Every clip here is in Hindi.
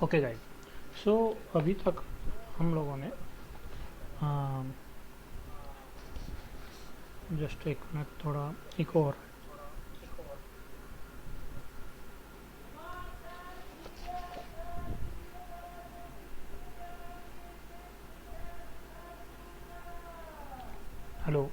ओके गाइस, सो अभी तक हम लोगों ने जस्ट एक मिनट, थोड़ा इको और हेलो।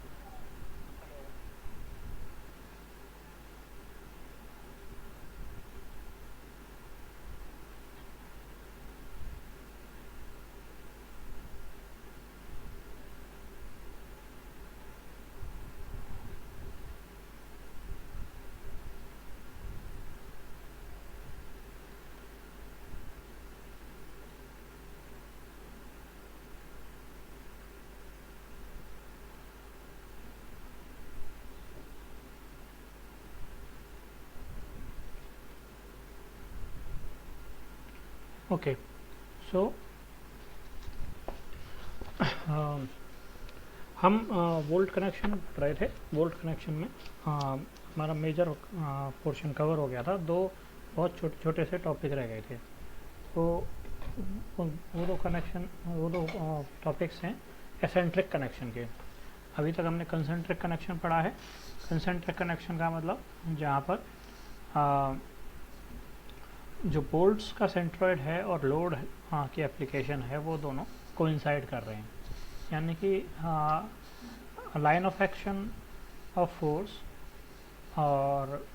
ओके, सो हम वोल्ट कनेक्शन पढ़ रहे थे। वोल्ट कनेक्शन में हमारा मेजर पोर्शन कवर हो गया था। दो बहुत छोटे छोटे से टॉपिक रह गए थे। तो वो दो कनेक्शन, वो दो टॉपिक्स हैं एसेंट्रिक कनेक्शन के। अभी तक हमने कंसेंट्रिक कनेक्शन पढ़ा है। कंसेंट्रिक कनेक्शन का मतलब जहाँ पर जो बोल्ट्स का सेंट्रॉइड है और लोड की एप्लीकेशन है वो दोनों कोइंसाइड कर रहे हैं, यानी कि line of action of force और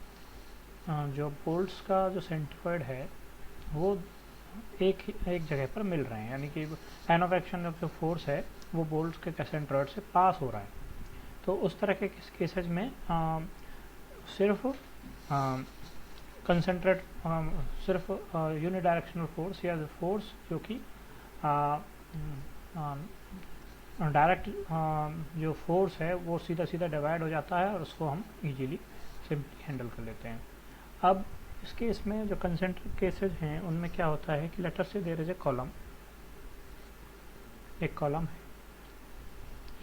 जो बोल्ट्स का जो सेंट्रॉइड है वो एक जगह पर मिल रहे हैं, यानी कि लाइन ऑफ एक्शन ऑफ जो फोर्स है वो बोल्ट्स के सेंट्रॉइड से पास हो रहा है। तो उस तरह के केसेज में सिर्फ कंसंट्रेट सिर्फ यूनिडायरेक्शनल फोर्स या फोर्स जो कि डायरेक्ट जो फोर्स है वो सीधा सीधा डिवाइड हो जाता है और उसको हम इजीली सिंपली हैंडल कर लेते हैं। अब इस केस में जो कंसेंट्रिक केसेज हैं उनमें क्या होता है कि लेटर से देयर इज ए कॉलम, एक कॉलम है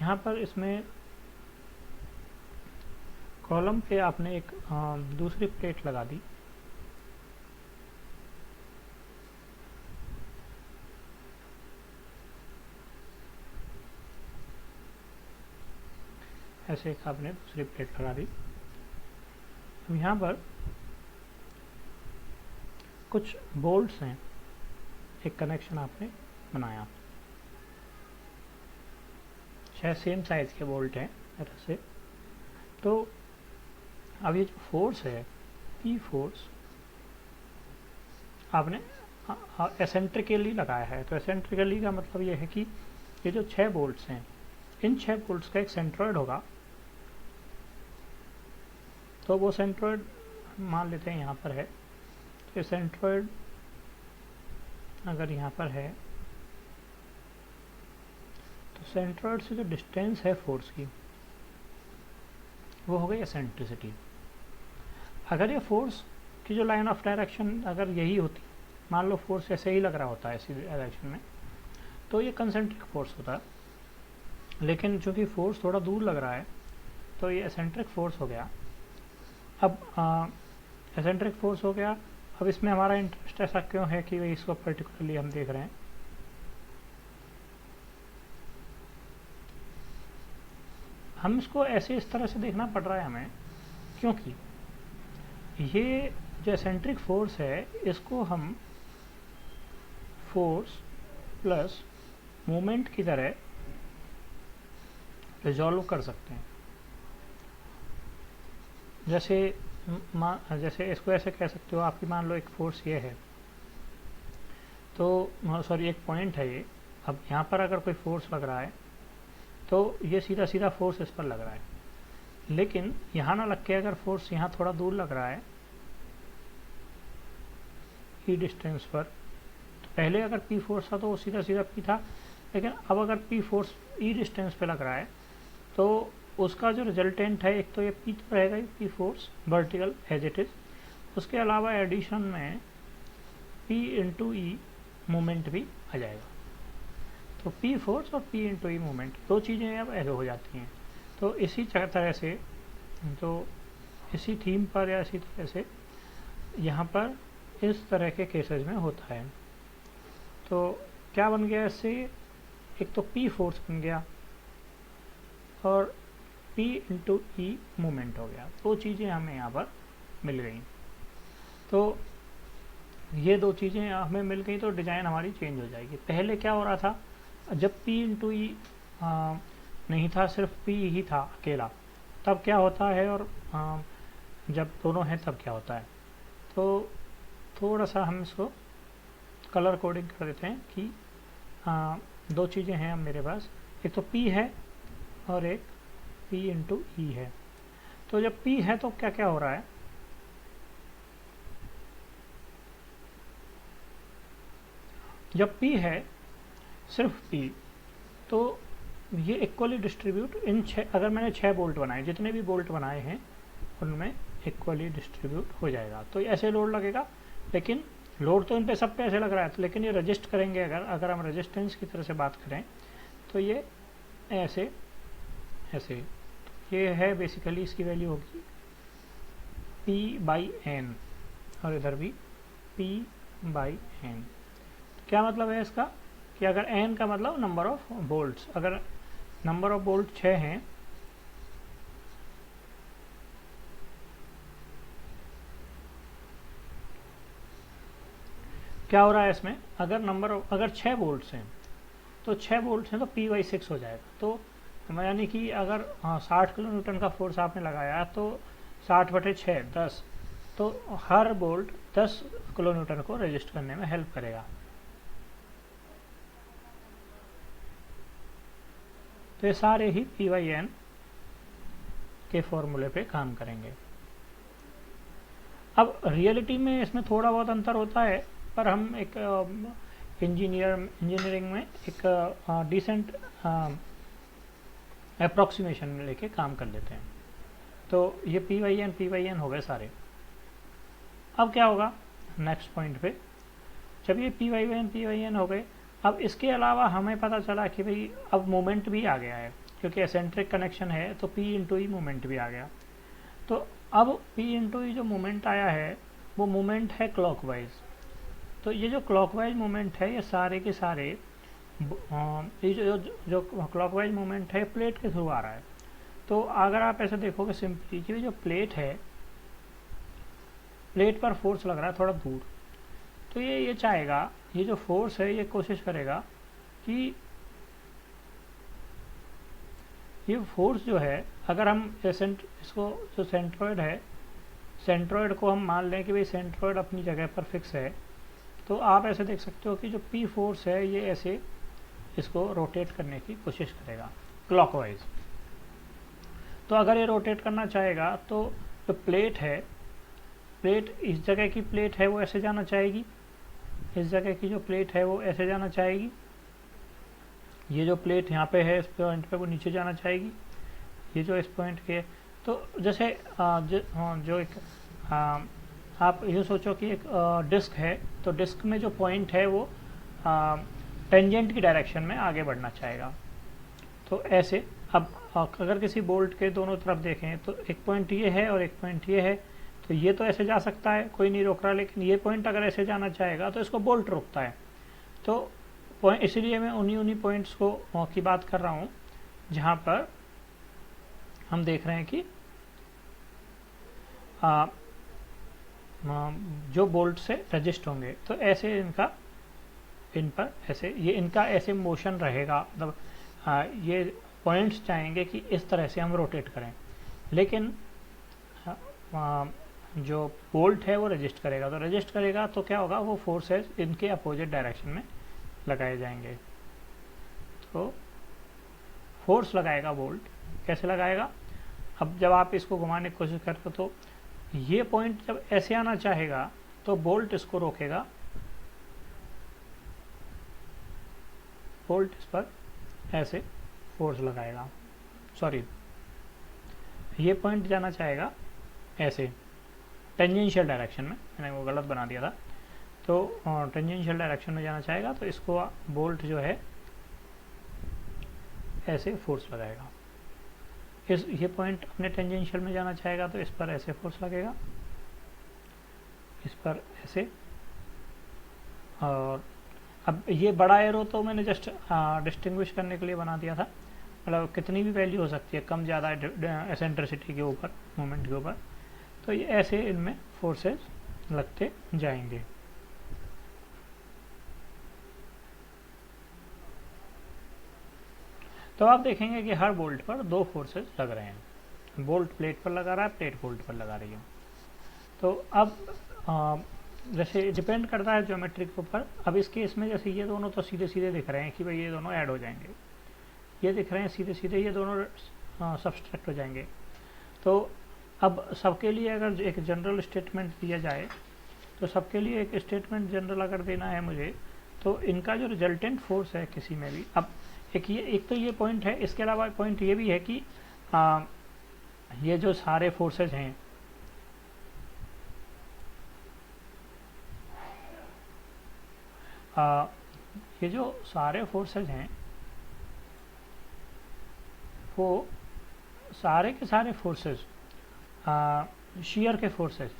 यहाँ पर। इसमें कॉलम पे आपने एक दूसरी प्लेट लगा दी। ऐसे एक आपने दूसरी प्लेट लगा दी। अब यहाँ पर कुछ बोल्ट्स हैं, एक कनेक्शन आपने बनाया, शायद सेम साइज के बोल्ट हैं ऐसे से। तो अब ये जो फोर्स है पी फोर्स आपने एसेंट्रिकली लगाया है। तो एसेंट्रिकली का मतलब ये है कि ये जो 6 बोल्ट्स हैं, इन 6 बोल्ट्स का एक सेंट्रॉइड होगा। तो वो सेंट्रॉइड मान लेते हैं यहाँ पर है। तो सेंट्रॉइड अगर यहाँ पर है तो सेंट्रॉइड से जो डिस्टेंस है फोर्स की वो हो गई एसेंट्रिसिटी। अगर ये फोर्स की जो लाइन ऑफ डायरेक्शन अगर यही होती, मान लो फोर्स ऐसे ही लग रहा होता है इसी डायरेक्शन में, तो ये कंसेंट्रिक फोर्स होता है। लेकिन चूंकि फोर्स थोड़ा दूर लग रहा है तो ये एसेंट्रिक फोर्स हो गया। अब एसेंट्रिक फोर्स हो गया। अब इसमें हमारा इंटरेस्ट ऐसा क्यों है कि इसको पर्टिकुलरली हम देख रहे हैं? हम इसको ऐसे इस तरह से देखना पड़ रहा है हमें क्योंकि ये जो एसेंट्रिक फोर्स है इसको हम फोर्स प्लस मोमेंट की तरह रिजॉल्व कर सकते हैं। जैसे इसको ऐसे कह सकते हो, आपकी मान लो एक फोर्स ये है, तो सॉरी एक पॉइंट है ये। अब यहाँ पर अगर कोई फोर्स लग रहा है तो ये सीधा सीधा फोर्स इस पर लग रहा है, लेकिन यहाँ ना लग के अगर फोर्स यहाँ थोड़ा दूर लग रहा है ई डिस्टेंस पर, तो पहले अगर पी फोर्स था तो वो सीधा सीधा पी था, लेकिन अब अगर पी फोर्स ई डिस्टेंस पे लग रहा है तो उसका जो रिजल्टेंट है, एक तो ये पी तो रहेगा ही P force vertical as it is, उसके अलावा एडिशन में पी इंटू ई मोमेंट भी आ जाएगा। तो पी फोर्स और पी इंटू ई मोमेंट दो चीज़ें अब ऐसे हो जाती हैं। तो इसी तरह से, तो इसी थीम पर या इसी तरह से यहाँ पर इस तरह के केसेस में होता है। तो क्या बन गया इससे, एक तो P फोर्स बन गया और P इंटू ई मोमेंट हो गया। दो चीज़ें हमें यहाँ पर मिल गई। तो ये दो चीज़ें हमें मिल गई तो डिज़ाइन हमारी चेंज हो जाएगी। पहले क्या हो रहा था, जब P इंटू ई नहीं था, सिर्फ P ही था अकेला, तब क्या होता है, और जब दोनों हैं तब क्या होता है। तो थोड़ा सा हम इसको कलर कोडिंग कर देते हैं कि दो चीज़ें हैं अब मेरे पास, एक तो P है और एक P इंटू ई है। तो जब P है तो क्या क्या हो रहा है, जब P है सिर्फ P, तो ये इक्वली डिस्ट्रीब्यूट इन अगर मैंने 6 बोल्ट बनाए, जितने भी बोल्ट बनाए हैं उनमें इक्वली डिस्ट्रीब्यूट हो जाएगा। तो ऐसे लोड लगेगा, लेकिन लोड तो इन पे सब पे ऐसे लग रहा है, लेकिन ये रजिस्ट करेंगे, अगर हम रेजिस्टेंस की तरह से बात करें तो ये ऐसे ऐसे, ये है बेसिकली, इसकी वैल्यू होगी P/N और इधर भी P/N। क्या मतलब है इसका कि अगर N का मतलब नंबर ऑफ बोल्ट्स, अगर नंबर ऑफ बोल्ट 6 हैं, क्या हो रहा है इसमें, अगर 6 बोल्ट्स हैं तो 6 बोल्ट्स हैं तो P/6 हो जाएगा। तो यानी कि अगर 60 किलो न्यूटन का फोर्स आपने लगाया तो 60/6 10, तो हर बोल्ट 10 किलो न्यूटन को रजिस्ट करने में हेल्प करेगा। तो ये सारे ही P/N के फॉर्मूले पे काम करेंगे। अब रियलिटी में इसमें थोड़ा बहुत अंतर होता है, पर हम एक इंजीनियरिंग में एक डिसेंट अप्रॉक्सीमेशन लेके काम कर लेते हैं। तो ये P/N हो गए सारे। अब क्या होगा नेक्स्ट पॉइंट पे, जब ये P/N हो गए, अब इसके अलावा हमें पता चला कि भाई अब मोमेंट भी आ गया है, क्योंकि एसेंट्रिक कनेक्शन है तो P इंटू ई मोमेंट भी आ गया। तो अब P इंटू ई जो मोमेंट आया है वो मोमेंट है क्लॉकवाइज। तो ये जो क्लॉकवाइज मोमेंट है, ये सारे के सारे ये जो क्लॉकवाइज मोमेंट है प्लेट के थ्रू आ रहा है। तो अगर आप ऐसे देखोगे सिंपली कि जो प्लेट है, प्लेट पर फोर्स लग रहा है थोड़ा दूर, तो ये चाहेगा, ये जो फोर्स है ये कोशिश करेगा कि ये फोर्स जो है, अगर हम इसको जो सेंट्रॉयड है, सेंट्रॉयड को हम मान लें कि भाई सेंट्रॉयड अपनी जगह पर फिक्स है, तो आप ऐसे देख सकते हो कि जो P फोर्स है ये ऐसे इसको रोटेट करने की कोशिश करेगा क्लॉकवाइज। तो अगर ये रोटेट करना चाहेगा तो जो प्लेट है, प्लेट इस जगह की प्लेट है वो ऐसे जाना चाहेगी, इस जगह की जो प्लेट है वो ऐसे जाना चाहेगी, ये जो प्लेट यहाँ पे है इस पॉइंट पे वो नीचे जाना चाहेगी, ये जो इस पॉइंट के, तो जैसे जो एक आप ये सोचो कि एक डिस्क है, तो डिस्क में जो पॉइंट है वो टेंजेंट की डायरेक्शन में आगे बढ़ना चाहेगा। तो ऐसे अब अगर किसी बोल्ट के दोनों तरफ देखें तो एक पॉइंट ये है और एक पॉइंट ये है, तो ये तो ऐसे जा सकता है, कोई नहीं रोक रहा, लेकिन ये पॉइंट अगर ऐसे जाना चाहेगा तो इसको बोल्ट रोकता है। तो पॉइंट, इसलिए मैं उन्हीं पॉइंट्स को की बात कर रहा हूँ जहाँ पर हम देख रहे हैं कि जो बोल्ट से रजिस्ट होंगे, तो ऐसे इनका इन पर ऐसे ये इनका ऐसे मोशन रहेगा, मतलब ये पॉइंट्स चाहेंगे कि इस तरह से हम रोटेट करें, लेकिन जो बोल्ट है वो रजिस्ट करेगा। तो रजिस्ट करेगा तो क्या होगा, वो फोर्सेस इनके अपोजिट डायरेक्शन में लगाए जाएंगे। तो फोर्स लगाएगा बोल्ट, कैसे लगाएगा, अब जब आप इसको घुमाने की कोशिश करते हो तो ये पॉइंट जब ऐसे आना चाहेगा तो बोल्ट इसको रोकेगा, बोल्ट इस पर ऐसे फोर्स लगाएगा, सॉरी ये पॉइंट जाना चाहेगा ऐसे टेंजेंशियल डायरेक्शन में, मैंने वो गलत बना दिया था, तो टेंजेंशियल डायरेक्शन में जाना चाहेगा तो इसको बोल्ट जो है ऐसे फोर्स लगाएगा। ये पॉइंट अपने टेंजेंशियल में जाना चाहेगा तो इस पर ऐसे फोर्स लगेगा, इस पर ऐसे, और अब ये बड़ा एरो तो मैंने जस्ट डिस्टिंग्विश करने के लिए बना दिया था, मतलब कितनी भी वैल्यू हो सकती है, कम ज़्यादा एसेंट्रिसिटी के ऊपर, मोमेंट के ऊपर। तो ये ऐसे इनमें फोर्सेस लगते जाएंगे। तो आप देखेंगे कि हर बोल्ट पर दो फोर्सेस लग रहे हैं, बोल्ट प्लेट पर लगा रहा है, प्लेट बोल्ट पर लगा रही है। तो अब जैसे डिपेंड करता है ज्योमेट्री के ऊपर। अब इस केस में जैसे ये दोनों तो सीधे सीधे दिख रहे हैं कि भाई ये दोनों ऐड हो जाएंगे, ये दिख रहे हैं सीधे सीधे, ये दोनों सब्सट्रैक्ट हो जाएंगे। तो अब सबके लिए अगर एक जनरल स्टेटमेंट दिया जाए, तो सबके लिए एक स्टेटमेंट जनरल अगर देना है मुझे, तो इनका जो रिजल्टेंट फोर्स है किसी में भी, अब एक तो ये पॉइंट है, इसके अलावा पॉइंट ये भी है कि ये जो सारे फोर्सेज हैं, ये जो सारे फोर्सेज हैं वो सारे के सारे फोर्सेज शियर के फोर्सेज,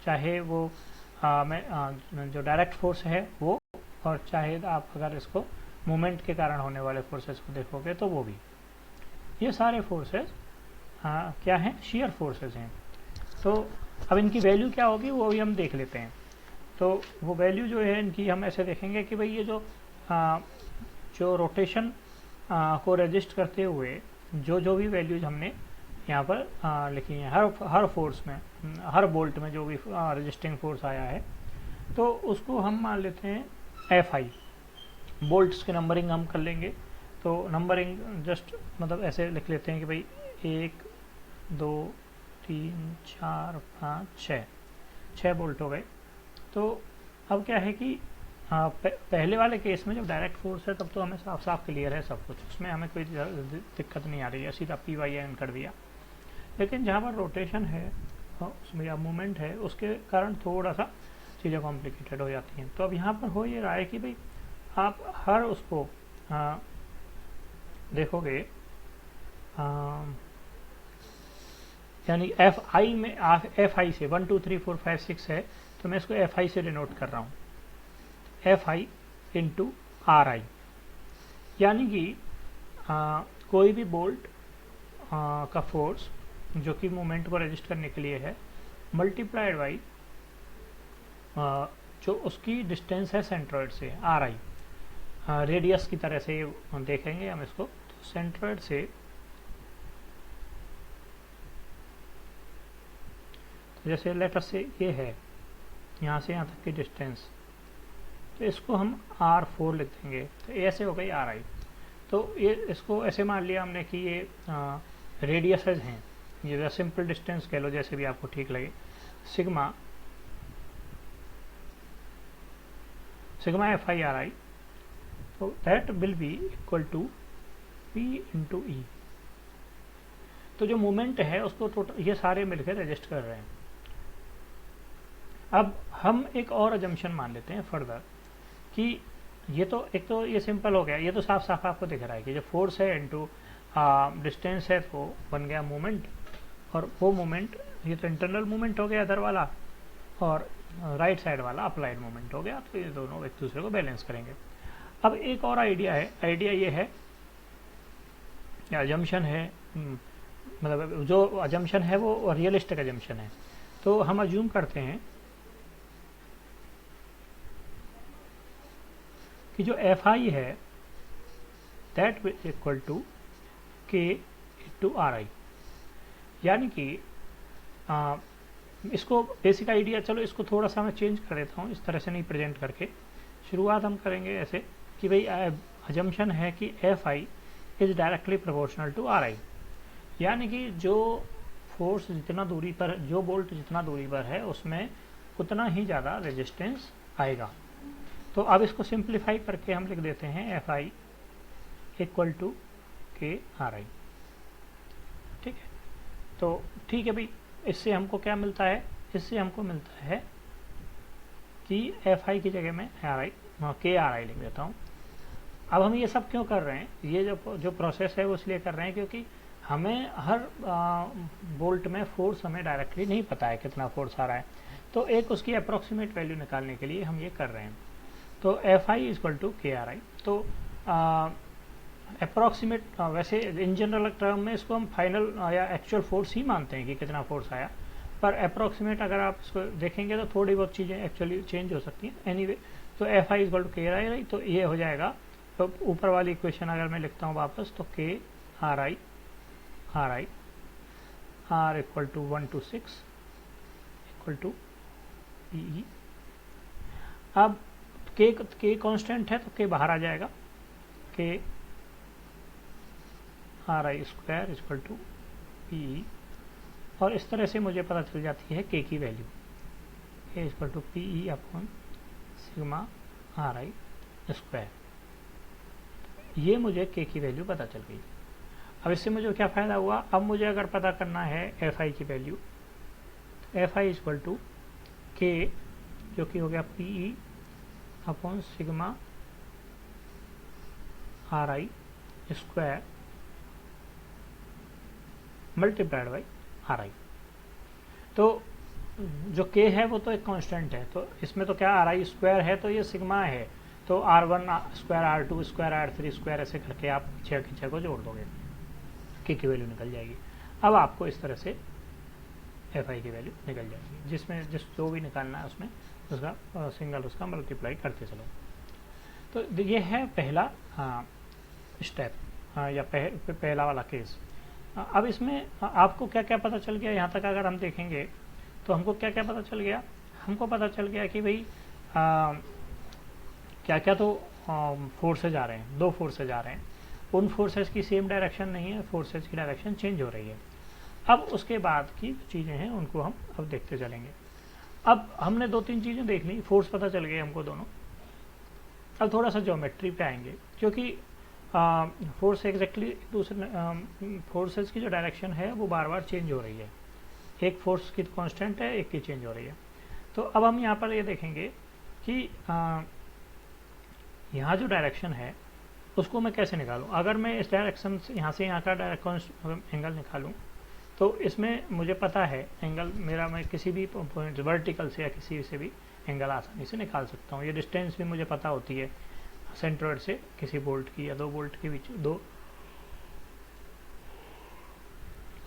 चाहे वो जो डायरेक्ट फोर्स है वो, और चाहे आप अगर इसको मोमेंट के कारण होने वाले फोर्सेस को देखोगे तो वो भी, ये सारे फोर्सेस क्या हैं, शियर फोर्सेस हैं। तो अब इनकी वैल्यू क्या होगी वो भी हम देख लेते हैं। तो वो वैल्यू जो है इनकी हम ऐसे देखेंगे कि भाई ये जो रोटेशन को रजिस्ट करते हुए जो भी वैल्यूज हमने यहाँ पर लिखी हैं, हर फोर्स में, हर बोल्ट में जो भी रजिस्टिंग फोर्स आया है, तो उसको हम मान लेते हैं Fi। बोल्ट्स की नंबरिंग हम कर लेंगे। तो नंबरिंग जस्ट मतलब ऐसे लिख लेते हैं कि भाई 1 2 3 4 5 6 बोल्ट हो गए। तो अब क्या है कि पहले वाले केस में जब डायरेक्ट फोर्स है तब तो हमें साफ साफ क्लियर है सब कुछ, उसमें हमें कोई दिक्कत नहीं आ रही है, सीधा PYN कर दिया। लेकिन जहाँ पर रोटेशन है उसमें या मूवमेंट है, उसके कारण थोड़ा सा चीज़ें कॉम्प्लिकेटेड हो जाती हैं। तो अब यहाँ पर हो ये रहा है कि भाई आप हर उसको देखोगे, यानी Fi में Fi से 1 2 3 4 5 6 है, तो मैं इसको Fi से डिनोट कर रहा हूँ, Fi इंटू Ri, यानी कि कोई भी बोल्ट का फोर्स जो कि मूवमेंट को रजिस्ट करने के लिए है, मल्टीप्लाइड बाई जो उसकी डिस्टेंस है सेंट्रॉइड से Ri, रेडियस की तरह से देखेंगे हम इसको। तो सेंट्रॉइड से तो जैसे लेटर से ये है यहाँ से यहाँ तक की डिस्टेंस, तो इसको हम R4 लिख देंगे, तो ऐसे हो गई Ri। तो ये इसको ऐसे मान लिया हमने कि ये रेडियसेज हैं, ये सिंपल डिस्टेंस कह लो, जैसे भी आपको ठीक लगे। सिग्मा Fi Ri, तो that will be equal to P into E। तो जो मूवमेंट है उसको टोटल ये सारे मिलकर रजिस्ट कर रहे हैं। अब हम एक और अजम्पशन मान लेते हैं फर्दर कि ये तो एक तो ये सिंपल हो गया, ये तो साफ साफ आपको दिख रहा है कि जो फोर्स है इनटू डिस्टेंस है वो बन गया मूवमेंट, और वो मूवमेंट ये तो इंटरनल मूवमेंट हो गया इधर वाला, और राइट साइड वाला अप्लाइड मूवमेंट हो गया। तो ये दोनों एक दूसरे को बैलेंस करेंगे। अब एक और आइडिया है, आइडिया ये है, अजम्पशन है, मतलब जो अजम्पशन है वो रियलिस्टिक अजम्पशन है। तो हम अज्यूम करते हैं कि जो Fi है that equal to K into Ri, यानी कि इसको बेसिक आइडिया, चलो इसको थोड़ा सा मैं चेंज कर देता हूँ, इस तरह से नहीं प्रेजेंट करके। शुरुआत हम करेंगे ऐसे कि भाई अजम्पशन है कि Fi is directly proportional to Ri, यानी कि जो फोर्स जितना दूरी पर, जो बोल्ट जितना दूरी पर है उसमें उतना ही ज़्यादा रेजिस्टेंस आएगा। तो अब इसको सिंप्लीफाई करके हम लिख देते हैं Fi equal to K Ri। ठीक है, तो ठीक है भाई, इससे हमको क्या मिलता है, इससे हमको मिलता है कि Fi की जगह में K Ri लिख देता हूँ। अब हम ये सब क्यों कर रहे हैं, ये जो प्रोसेस है वो इसलिए कर रहे हैं क्योंकि हमें हर बोल्ट में फोर्स हमें डायरेक्टली नहीं पता है कितना फोर्स आ रहा है, तो एक उसकी अप्रोक्सीमेट वैल्यू निकालने के लिए हम ये कर रहे हैं। तो एफ आई इक्वल टू के आर आई। तो अप्रॉक्सीमेट वैसे इन जनरल टर्म में इसको हम फाइनल या एक्चुअल फोर्स ही मानते हैं कि कितना फोर्स आया, पर अप्रॉक्सीमेट अगर आप इसको देखेंगे तो थोड़ी बहुत चीज़ें एक्चुअली चेंज हो सकती हैं। एनीवे तो एफ आई इक्वल टू के आर आई, तो ये हो जाएगा। तो ऊपर वाली इक्वेशन अगर मैं लिखता हूँ वापस, तो K R I R equal to 1 to 6 equal to P. अब के कांस्टेंट है तो के बाहर आ जाएगा, K R I square equal to P, और इस तरह से मुझे पता चल जाती है के की value, K equal to P E upon sigma R I square. ये मुझे के की वैल्यू पता चल गई। अब इससे मुझे क्या फ़ायदा हुआ, अब मुझे अगर पता करना है एफ आई की value, F I equal to K, जो कि हो गया P E upon sigma R I square multiplied by R I. तो जो के है वो तो एक कांस्टेंट है, तो इसमें तो क्या आर आई स्क्वायर है, तो ये सिग्मा है, तो R one square, R two square, R three square, ऐसे करके आप छः के छः को जोड़ दोगे, के की वैल्यू निकल जाएगी। अब आपको इस तरह से एफ आई की वैल्यू निकल जाएगी, जिसमें जो भी निकालना है उसमें उसका सिंगल उसका मल्टीप्लाई करते चलो। तो ये है पहला स्टेप, या पहला वाला केस। अब इसमें आपको क्या क्या पता चल गया, यहाँ तक अगर हम देखेंगे तो हमको क्या क्या पता चल गया। हमको पता चल गया कि भाई क्या क्या तो फोर्सेज आ रहे हैं, दो फोर्सेज आ रहे हैं, उन फोर्सेज की सेम डायरेक्शन नहीं है, फोर्सेज की डायरेक्शन चेंज हो रही है। अब उसके बाद की चीज़ें हैं उनको हम अब देखते चलेंगे। अब हमने दो तीन चीज़ें देख ली, फोर्स पता चल गए हमको दोनों। अब थोड़ा सा ज्योमेट्री पे आएंगे, क्योंकि फोर्स एग्जैक्टली दूसरे फोर्सेज की जो डायरेक्शन है वो बार बार चेंज हो रही है, एक फोर्स की कांस्टेंट है, एक की चेंज हो रही है। तो अब हम यहाँ पर ये देखेंगे कि यहाँ जो डायरेक्शन है उसको मैं कैसे निकालूं। अगर मैं इस डायरेक्शन से यहाँ का डायरेक्ट एंगल निकालूं, तो इसमें मुझे पता है एंगल मेरा, मैं किसी भी पॉइंट वर्टिकल से या किसी से भी एंगल आसानी से निकाल सकता हूँ। ये डिस्टेंस भी मुझे पता होती है, सेंट्रॉइड से किसी बोल्ट की या दो बोल्ट के बीच, दो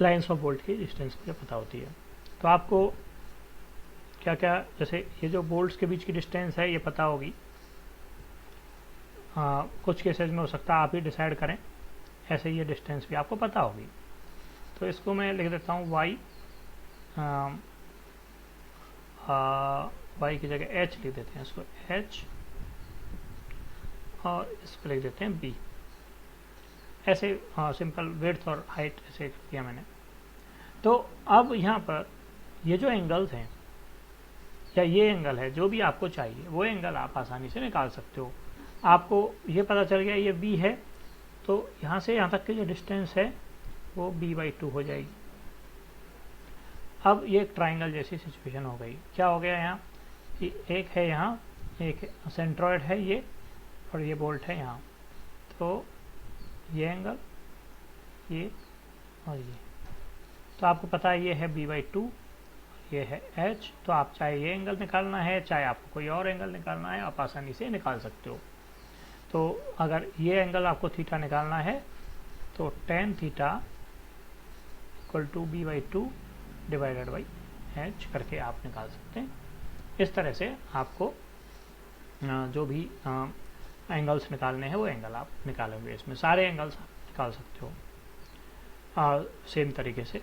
लाइन्स ऑफ बोल्ट की डिस्टेंस मुझे पता होती है। तो आपको क्या क्या, जैसे ये जो बोल्ट्स के बीच की डिस्टेंस है ये पता होगी। कुछ केसेस में हो सकता है आप ही डिसाइड करें, ऐसे ये डिस्टेंस भी आपको पता होगी। तो इसको मैं लिख देता हूँ y, y की जगह h लिख देते हैं, इसको h, और इसको लिख देते हैं b। ऐसे सिंपल विड्थ और हाइट ऐसे किया मैंने। तो अब यहाँ पर ये जो एंगल्स हैं, या ये एंगल है, जो भी आपको चाहिए वो एंगल आप आसानी से निकाल सकते हो। आपको ये पता चल गया ये b है, तो यहाँ से यहाँ तक की जो डिस्टेंस है वो b/2 हो जाएगी। अब ये एक ट्राइंगल जैसी सिचुएशन हो गई। क्या हो गया यहाँ कि एक है यहाँ, एक सेंट्रॉइड है ये, और ये बोल्ट है यहाँ। तो ये एंगल, ये और ये, तो आपको पता है ये है b/2, ये है h। तो आप चाहे ये एंगल निकालना है, चाहे आपको कोई और एंगल निकालना है, आप आसानी से निकाल सकते हो। तो अगर ये एंगल आपको थीटा निकालना है तो tan theta equal to b/2 divided by h करके आप निकाल सकते हैं। इस तरह से आपको जो भी एंगल्स निकालने हैं वो एंगल आप निकालेंगे। इसमें सारे एंगल्स आप निकाल सकते हो सेम तरीके से।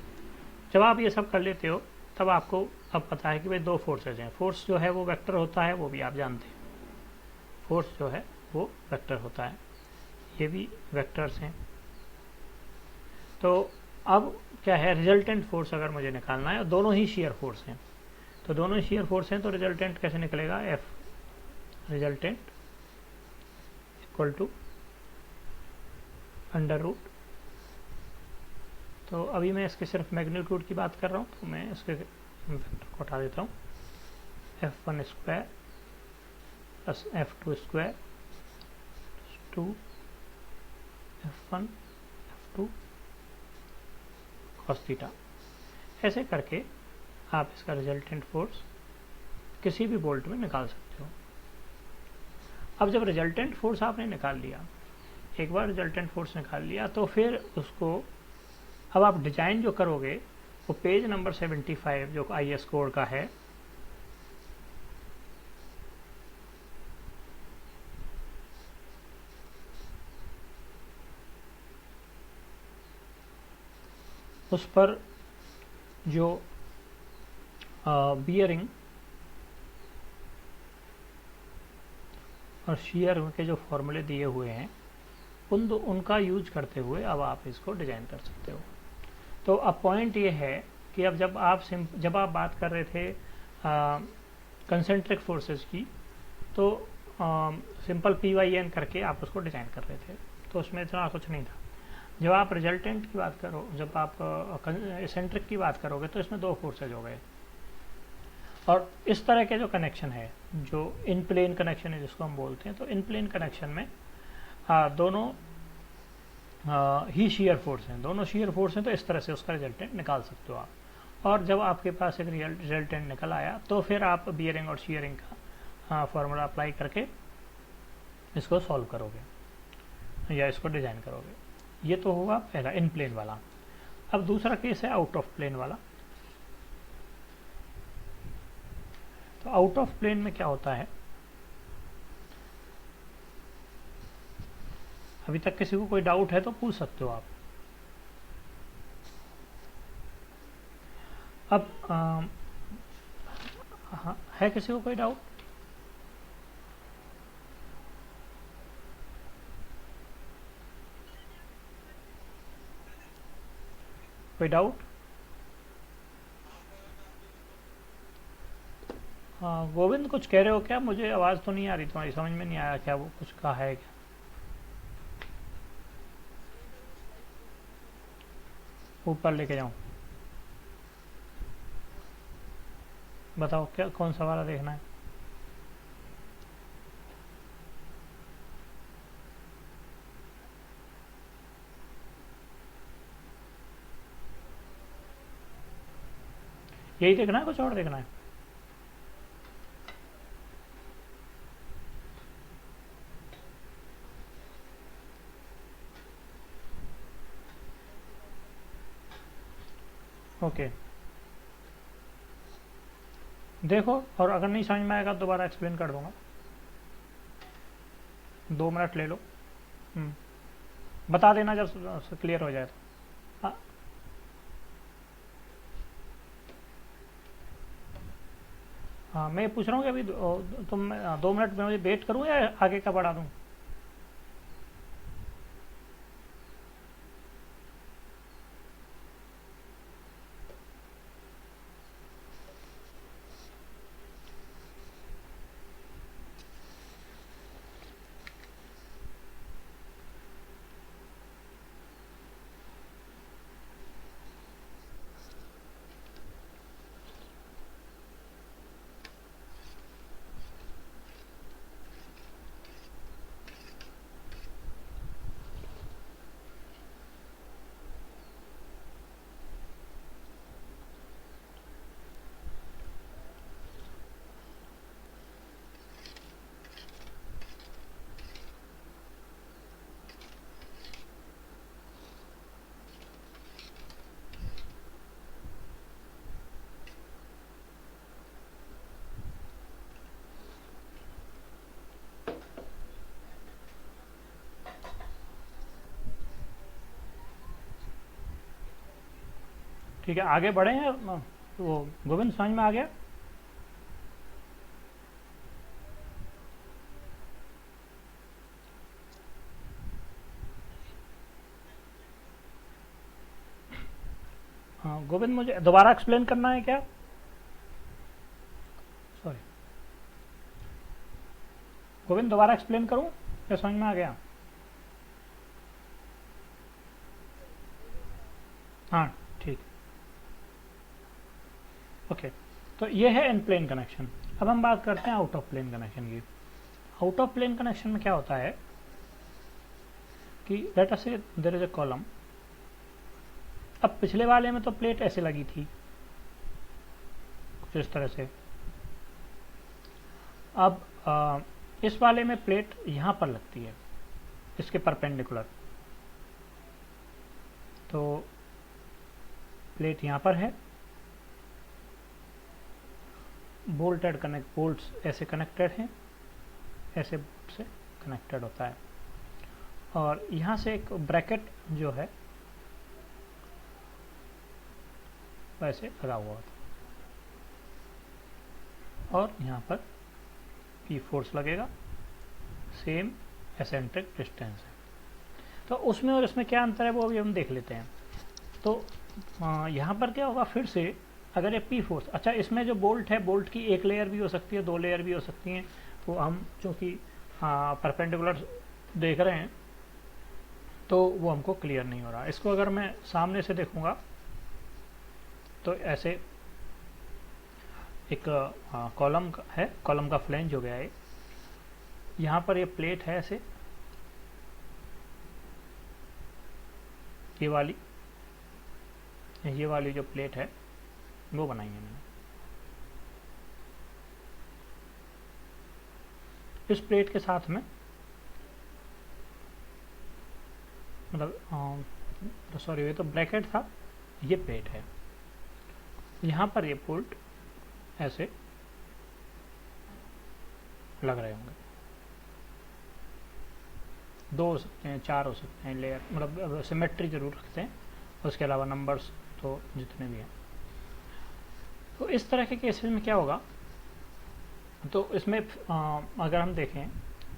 जब आप ये सब कर लेते हो तब आपको अब पता है कि भाई दो फोर्सेज हैं। फोर्स जो है वो वेक्टर होता है, वो भी आप जानते हैं, फोर्स जो है वो वेक्टर होता है, ये भी वेक्टर्स हैं। तो अब क्या है, रिजल्टेंट फोर्स अगर मुझे निकालना है, दोनों ही शेयर फोर्स हैं, तो दोनों ही शेयर फोर्स हैं, तो रिजल्टेंट कैसे निकलेगा, F resultant equal to under root. तो अभी मैं इसके सिर्फ मैग्नीट्यूड की बात कर रहा हूँ, तो मैं इसके वेक्टर को हटा देता हूँ, f1 square plus f2 square 2 f1 f2 cos theta. ऐसे करके आप इसका रिजल्टेंट फोर्स किसी भी बोल्ट में निकाल सकते हो। अब जब रिजल्टेंट फोर्स आपने निकाल लिया, एक बार रिजल्टेंट फोर्स निकाल लिया, तो फिर उसको अब आप डिजाइन जो करोगे वो पेज नंबर 75 जो IS कोड का है, उस पर जो बियरिंग और शियर के जो फॉर्मूले दिए हुए हैं उनका यूज करते हुए अब आप इसको डिजाइन कर सकते हो। तो अब पॉइंट ये है कि अब जब आप बात कर रहे थे कंसेंट्रिक फोर्सेस की, तो सिंपल PYN करके आप उसको डिजाइन कर रहे थे, तो उसमें इतना कुछ नहीं था। जब आप रिजल्टेंट की बात करो, जब आप एसेंट्रिक की बात करोगे, तो इसमें दो फोर्सेज हो गए। और इस तरह के जो कनेक्शन है, जो इन प्लेन कनेक्शन है जिसको हम बोलते हैं, तो इन प्लेन कनेक्शन में दोनों ही शियर फोर्स हैं, दोनों शियर फोर्स हैं, तो इस तरह से उसका रिजल्टेंट निकाल सकते हो आप। और जब आपके पास एक रिजल्टेंट निकल आया, तो फिर आप बियरिंग और शियरिंग का फॉर्मूला अप्लाई करके इसको सॉल्व करोगे या इसको डिजाइन करोगे। ये तो हुआ पहला इन प्लेन वाला। अब दूसरा केस है आउट ऑफ प्लेन वाला। तो आउट ऑफ प्लेन में क्या होता है, अभी तक किसी को कोई डाउट है तो पूछ सकते हो आप। अब हाँ, है किसी को कोई डाउट? कोई डाउट? गोविंद कुछ कह रहे हो क्या? मुझे आवाज़ तो नहीं आ रही तुम्हारी, समझ में नहीं आया क्या वो कुछ कहा है क्या? ऊपर लेके जाऊं? बताओ क्या, कौन सा वाला देखना है? यही देखना है, कुछ और देखना है? ओके, देखो, और अगर नहीं समझ में आएगा दोबारा एक्सप्लेन कर दूंगा। 2 मिनट ले लो, बता देना जब क्लियर हो जाए तो। हाँ, हाँ, मैं पूछ रहा हूँ कि अभी तुम 2 मिनट में मुझे वेट करूँ या आगे का बढ़ा दूँ? ठीक है, आगे बढ़े हैं। वो गोविंद समझ में आ गया? हाँ गोविंद, मुझे दोबारा एक्सप्लेन करना है क्या? सॉरी गोविंद, दोबारा एक्सप्लेन करूं या समझ में आ गया? हाँ ठीक, ओके। तो ये है इन प्लेन कनेक्शन। अब हम बात करते हैं आउट ऑफ प्लेन कनेक्शन की। आउट ऑफ प्लेन कनेक्शन में क्या होता है कि लेट अस से देयर इज अ कॉलम। अब पिछले वाले में तो प्लेट ऐसे लगी थी कुछ इस तरह से। अब इस वाले में प्लेट यहाँ पर लगती है, इसके परपेंडिकुलर। तो प्लेट यहाँ पर है, बोल्टेड कनेक्ट, बोल्ट्स ऐसे कनेक्टेड हैं, ऐसे बोल्ट से कनेक्टेड होता है। और यहाँ से एक ब्रैकेट जो है वैसे लगा हुआ होता है, और यहाँ पर P फोर्स लगेगा, सेम एसेंट्रिक डिस्टेंस है। तो उसमें और इसमें क्या अंतर है वो अभी हम देख लेते हैं। तो यहाँ पर क्या होगा, फिर से अगर ये P फोर्स, अच्छा इसमें जो बोल्ट है, बोल्ट की एक लेयर भी हो सकती है, 2 लेयर भी हो सकती हैं। तो हम चूँकि परपेंडिकुलर देख रहे हैं तो वो हमको क्लियर नहीं हो रहा। इसको अगर मैं सामने से देखूँगा तो ऐसे एक कॉलम है, कॉलम का फ्लेंज हो गया है। यहाँ पर ये प्लेट है ऐसे, ये वाली जो प्लेट है वो बनाई है मैंने। इस प्लेट के साथ में मतलब सॉरी, ये तो ब्रैकेट था, ये प्लेट है। यहाँ पर ये बोल्ट ऐसे लग रहे होंगे, 2 हो सकते हैं, 4 हो सकते हैं लेयर, मतलब सिमेट्री जरूर रखते हैं, उसके अलावा नंबर्स तो जितने भी हैं। तो इस तरह के केसेस में क्या होगा, तो इसमें अगर हम देखें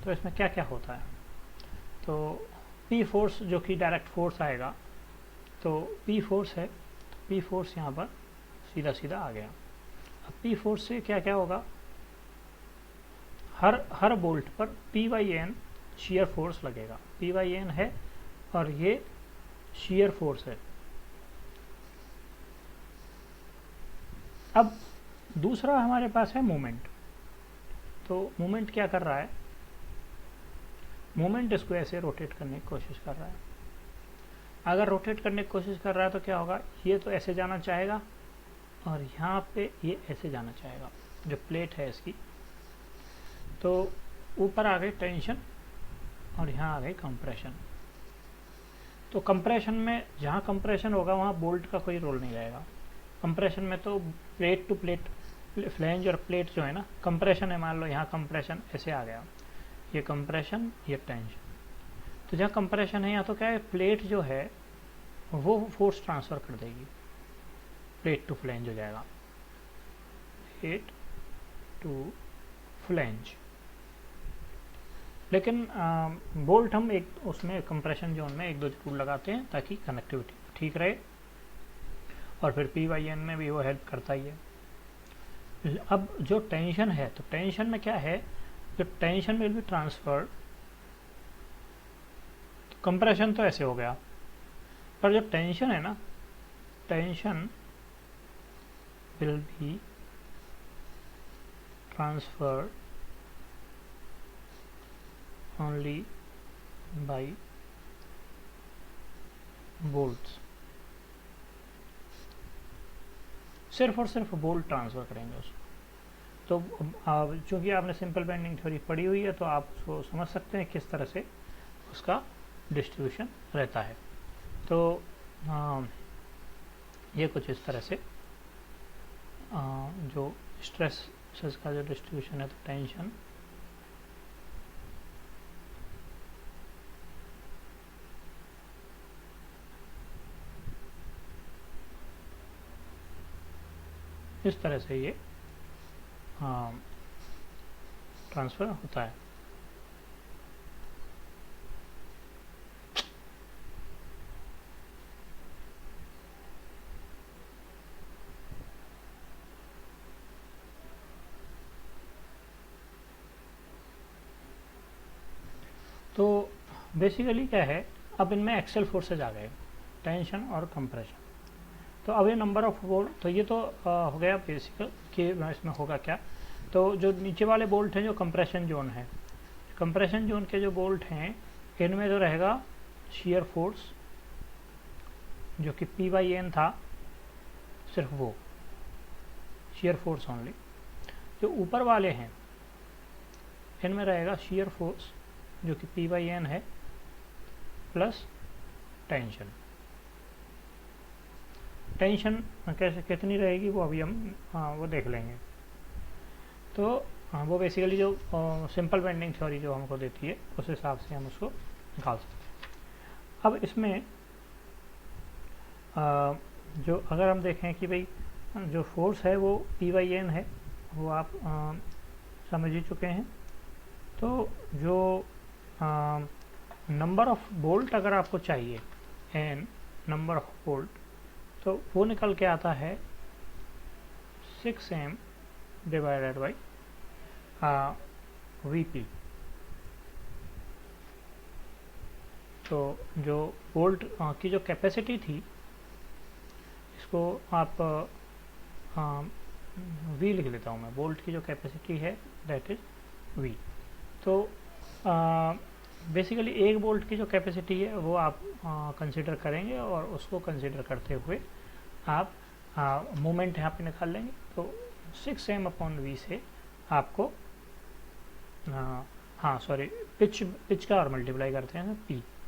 तो इसमें क्या क्या होता है। तो P फोर्स जो कि डायरेक्ट फोर्स आएगा, तो P फोर्स है, तो P फोर्स यहाँ पर सीधा सीधा आ गया। अब P फोर्स से क्या क्या होगा, हर बोल्ट पर P/N शीयर फोर्स लगेगा। P/N है और ये शीयर फोर्स है। अब दूसरा हमारे पास है मोमेंट। तो मोमेंट क्या कर रहा है, मोमेंट इसको ऐसे रोटेट करने की कोशिश कर रहा है। अगर रोटेट करने की कोशिश कर रहा है तो क्या होगा, ये तो ऐसे जाना चाहेगा और यहाँ पे ये ऐसे जाना चाहेगा, जो प्लेट है इसकी। तो ऊपर आ गई टेंशन और यहाँ आ गई कंप्रेशन। तो कंप्रेशन में जहाँ कंप्रेशन होगा वहाँ बोल्ट का कोई रोल नहीं रहेगा। कंप्रेशन में तो प्लेट टू प्लेट, फ्लेंज और प्लेट जो है ना, कंप्रेशन है, मान लो यहाँ कंप्रेशन ऐसे आ गया, ये कंप्रेशन, ये टेंशन। तो जहाँ कंप्रेशन है यहाँ तो क्या है, प्लेट जो है वो फोर्स ट्रांसफ़र कर देगी, प्लेट टू फ्लेंज हो जाएगा, प्लेट टू फ्लेंज। लेकिन बोल्ट हम एक उसमें कंप्रेशन जोन में 1-2 जरूर लगाते हैं ताकि कनेक्टिविटी ठीक रहे, और फिर P/N में भी वो हेल्प करता ही है। अब जो टेंशन है, तो टेंशन में क्या है, जो टेंशन विल बी ट्रांसफर्ड, तो कंप्रेशन तो ऐसे हो गया, पर जब टेंशन है ना, tension will be transferred only by bolts, सिर्फ और सिर्फ बोल्ट ट्रांसफर करेंगे उसको। तो चूंकि आपने सिंपल बेंडिंग थ्योरी पढ़ी हुई है तो आप उसको समझ सकते हैं किस तरह से उसका डिस्ट्रीब्यूशन रहता है। तो ये कुछ इस तरह से जो स्ट्रेस का जो डिस्ट्रीब्यूशन है, तो टेंशन इस तरह से ये ट्रांसफ़र होता है। तो बेसिकली क्या है, अब इनमें एक्सेल फोर्सेज आ गए, टेंशन और कंप्रेशन। तो अब ये नंबर ऑफ बोल्ट, तो ये तो हो गया बेसिकल कि इसमें होगा क्या। तो जो नीचे वाले बोल्ट हैं जो कंप्रेशन जोन है, कंप्रेशन जोन के जो बोल्ट हैं इनमें जो रहेगा शियर फोर्स जो कि P/N था, सिर्फ वो शियर फोर्स ओनली। जो ऊपर वाले हैं इनमें रहेगा shear फोर्स जो कि P/N है प्लस टेंशन। टेंशन कैसे कितनी रहेगी वो अभी हम वो देख लेंगे। तो वो बेसिकली जो सिंपल बेंडिंग थ्योरी जो हमको देती है उस हिसाब से हम उसको निकाल सकते हैं। अब इसमें जो अगर हम देखें कि भाई जो फोर्स है वो P/N है, वो आप समझ ही चुके हैं। तो जो नंबर ऑफ बोल्ट अगर आपको चाहिए n नंबर ऑफ बोल्ट, तो वो निकल के आता है 6m डिवाइडेड बाई Vp। तो जो बोल्ट की जो कैपेसिटी थी, इसको आप V लिख लेता हूँ मैं। बोल्ट की जो कैपेसिटी है दैट इज V। तो बेसिकली एक बोल्ट की जो कैपेसिटी है वो आप कंसिडर करेंगे और उसको कंसिडर करते हुए आप मोमेंट यहाँ पे निकाल लेंगे। तो 6m/V से आपको पिच का और मल्टीप्लाई करते हैं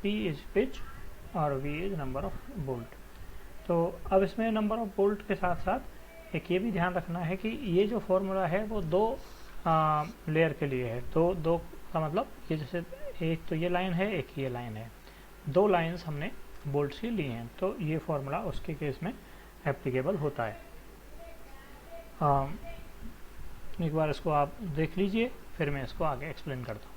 P इज पिच और V is number of bolt. तो अब इसमें नंबर ऑफ बोल्ट के साथ साथ एक ये भी ध्यान रखना है कि ये जो फॉर्मूला है वो दो लेयर के लिए है। दो का मतलब ये जैसे एक तो ये लाइन है, एक ये लाइन है, दो लाइंस हमने बोल्ट्स की ली हैं, तो ये फॉर्मूला उसके केस में एप्लीकेबल होता है। एक बार इसको आप देख लीजिए, फिर मैं इसको आगे एक्सप्लेन करता हूँ।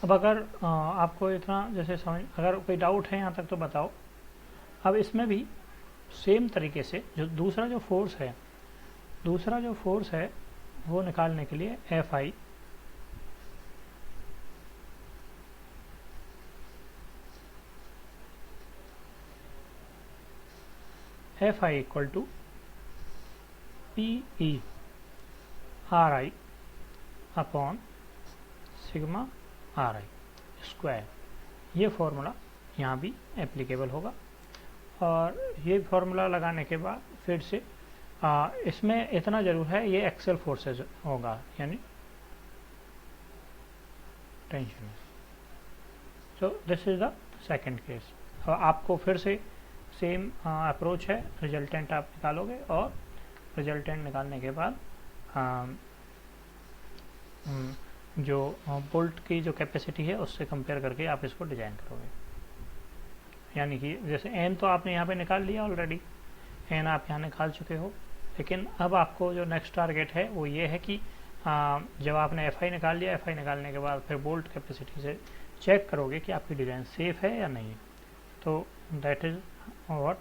अब अगर आपको इतना जैसे समझ, अगर कोई डाउट है यहाँ तक तो बताओ। अब इसमें भी सेम तरीके से जो दूसरा जो फोर्स है वो निकालने के लिए Fi equal to PE RI upon sigma RI square. ये फॉर्मूला यहाँ भी एप्लीकेबल होगा। और ये फार्मूला लगाने के बाद फिर से इसमें इतना ज़रूर है, ये एक्सेल फोर्सेस होगा यानी tension. So this is the second case. आपको फिर से सेम अप्रोच है, रिजल्टेंट आप निकालोगे और रिजल्टेंट निकालने के बाद जो बोल्ट की जो कैपेसिटी है उससे कंपेयर करके आप इसको डिज़ाइन करोगे। यानी कि जैसे एन तो आपने यहाँ पे निकाल लिया ऑलरेडी, एन आप यहाँ निकाल चुके हो, लेकिन अब आपको जो नेक्स्ट टारगेट है वो ये है कि जब आपने एफ आई निकाल लिया, एफ आई निकालने के बाद फिर बोल्ट कैपेसिटी से चेक करोगे कि आपकी डिज़ाइन सेफ है या नहीं। तो that is what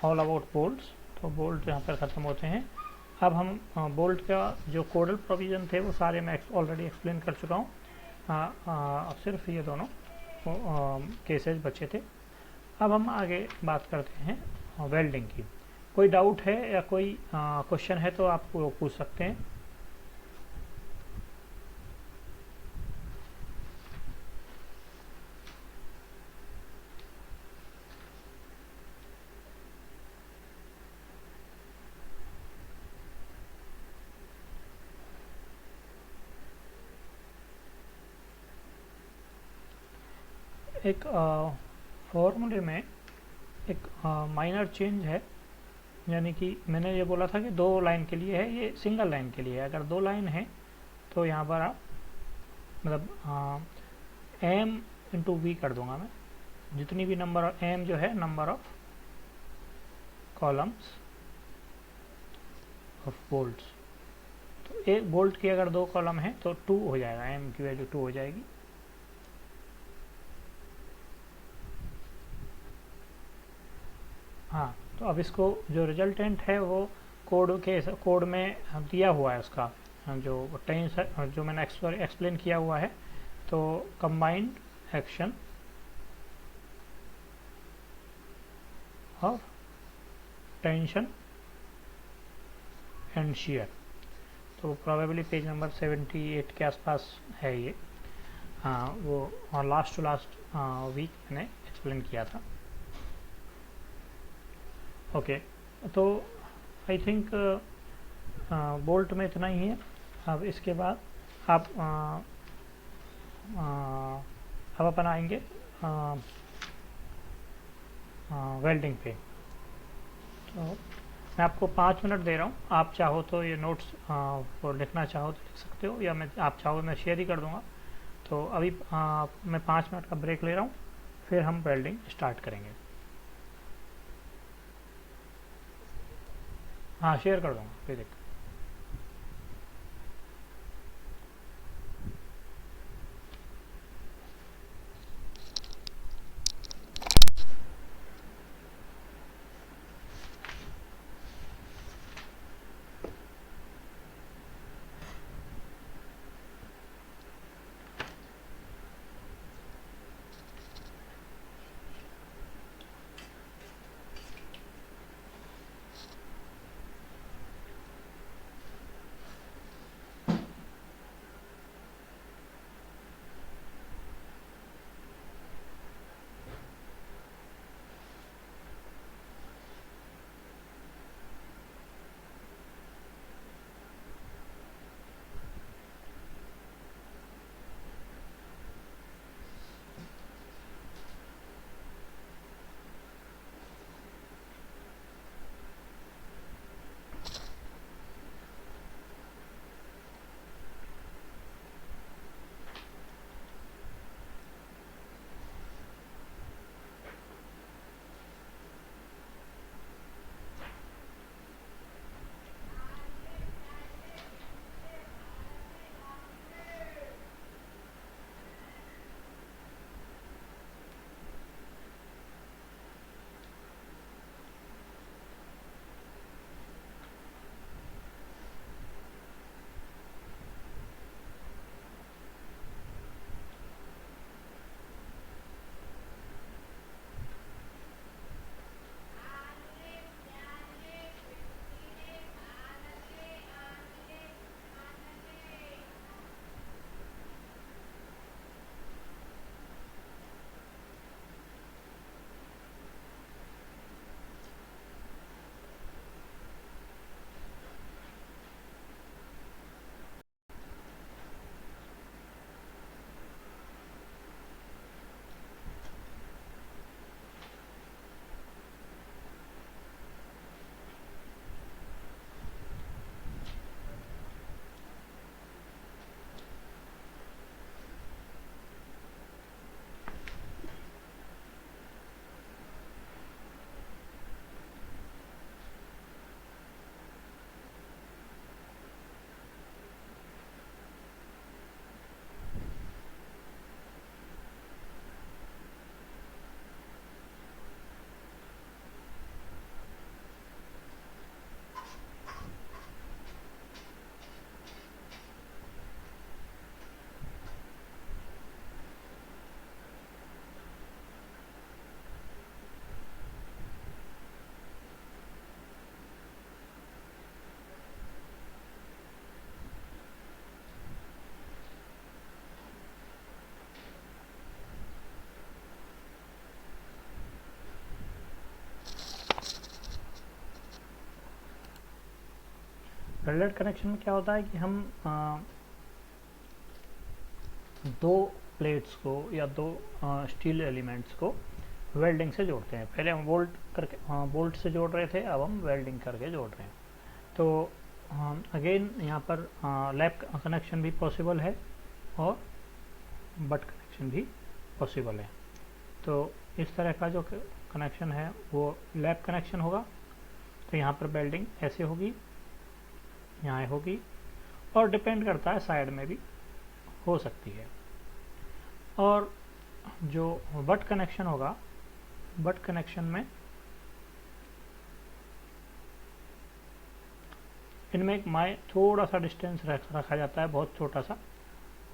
all about bolts. तो बोल्ट यहाँ पर ख़त्म होते हैं। अब हम बोल्ट का जो कोडल प्रोविज़न थे वो सारे मैं ऑलरेडी एक्सप्लेन कर चुका हूँ। अब सिर्फ ये दोनों केसेस बचे थे। अब हम आगे बात करते हैं वेल्डिंग की। कोई डाउट है या कोई क्वेश्चन है तो आप पूछ सकते हैं। एक फॉर्मूले में एक माइनर चेंज है, यानी कि मैंने ये बोला था कि दो लाइन के लिए है, ये सिंगल लाइन के लिए है। अगर दो लाइन है तो यहाँ पर आप मतलब एम इंटू वी कर दूंगा मैं। जितनी भी नंबर ऑफ एम जो है number of columns of bolts, तो एक बोल्ट की अगर 2 कॉलम है तो 2 हो जाएगा, एम की वैल्यू 2 हो जाएगी। हाँ, तो अब इसको जो रिजल्टेंट है वो कोड में दिया हुआ है उसका, जो जो मैंने एक्सप्लेन किया हुआ है। तो combined action of tension and shear, तो प्रोबेबली पेज नंबर 78 के आसपास है ये। हाँ, वो और लास्ट टू लास्ट वीक मैंने एक्सप्लेन किया था। ओके, तो आई थिंक बोल्ट में इतना ही है। अब इसके बाद आप अब अपन आएंगे वेल्डिंग पे। तो मैं आपको 5 मिनट दे रहा हूँ, आप चाहो तो ये नोट्स और लिखना चाहो तो लिख सकते हो, या आप चाहो मैं शेयर ही कर दूँगा। तो अभी मैं 5 मिनट का ब्रेक ले रहा हूँ, फिर हम वेल्डिंग स्टार्ट करेंगे। हाँ, शेयर कर दूँगा, कोई दिक्कत। वेल्डेड कनेक्शन में क्या होता है कि हम दो प्लेट्स को या दो स्टील एलिमेंट्स को वेल्डिंग से जोड़ते हैं। पहले हम बोल्ट से जोड़ रहे थे, अब हम वेल्डिंग करके जोड़ रहे हैं। तो अगेन यहाँ पर लैप कनेक्शन भी पॉसिबल है और बट कनेक्शन भी पॉसिबल है। तो इस तरह का जो कनेक्शन है वो लैप कनेक्शन होगा। तो यहाँ पर वेल्डिंग ऐसे होगी, यहाँ होगी, और डिपेंड करता है साइड में भी हो सकती है। और जो बट कनेक्शन होगा, बट कनेक्शन में इनमें एक थोड़ा सा डिस्टेंस रखा जाता है, बहुत छोटा सा।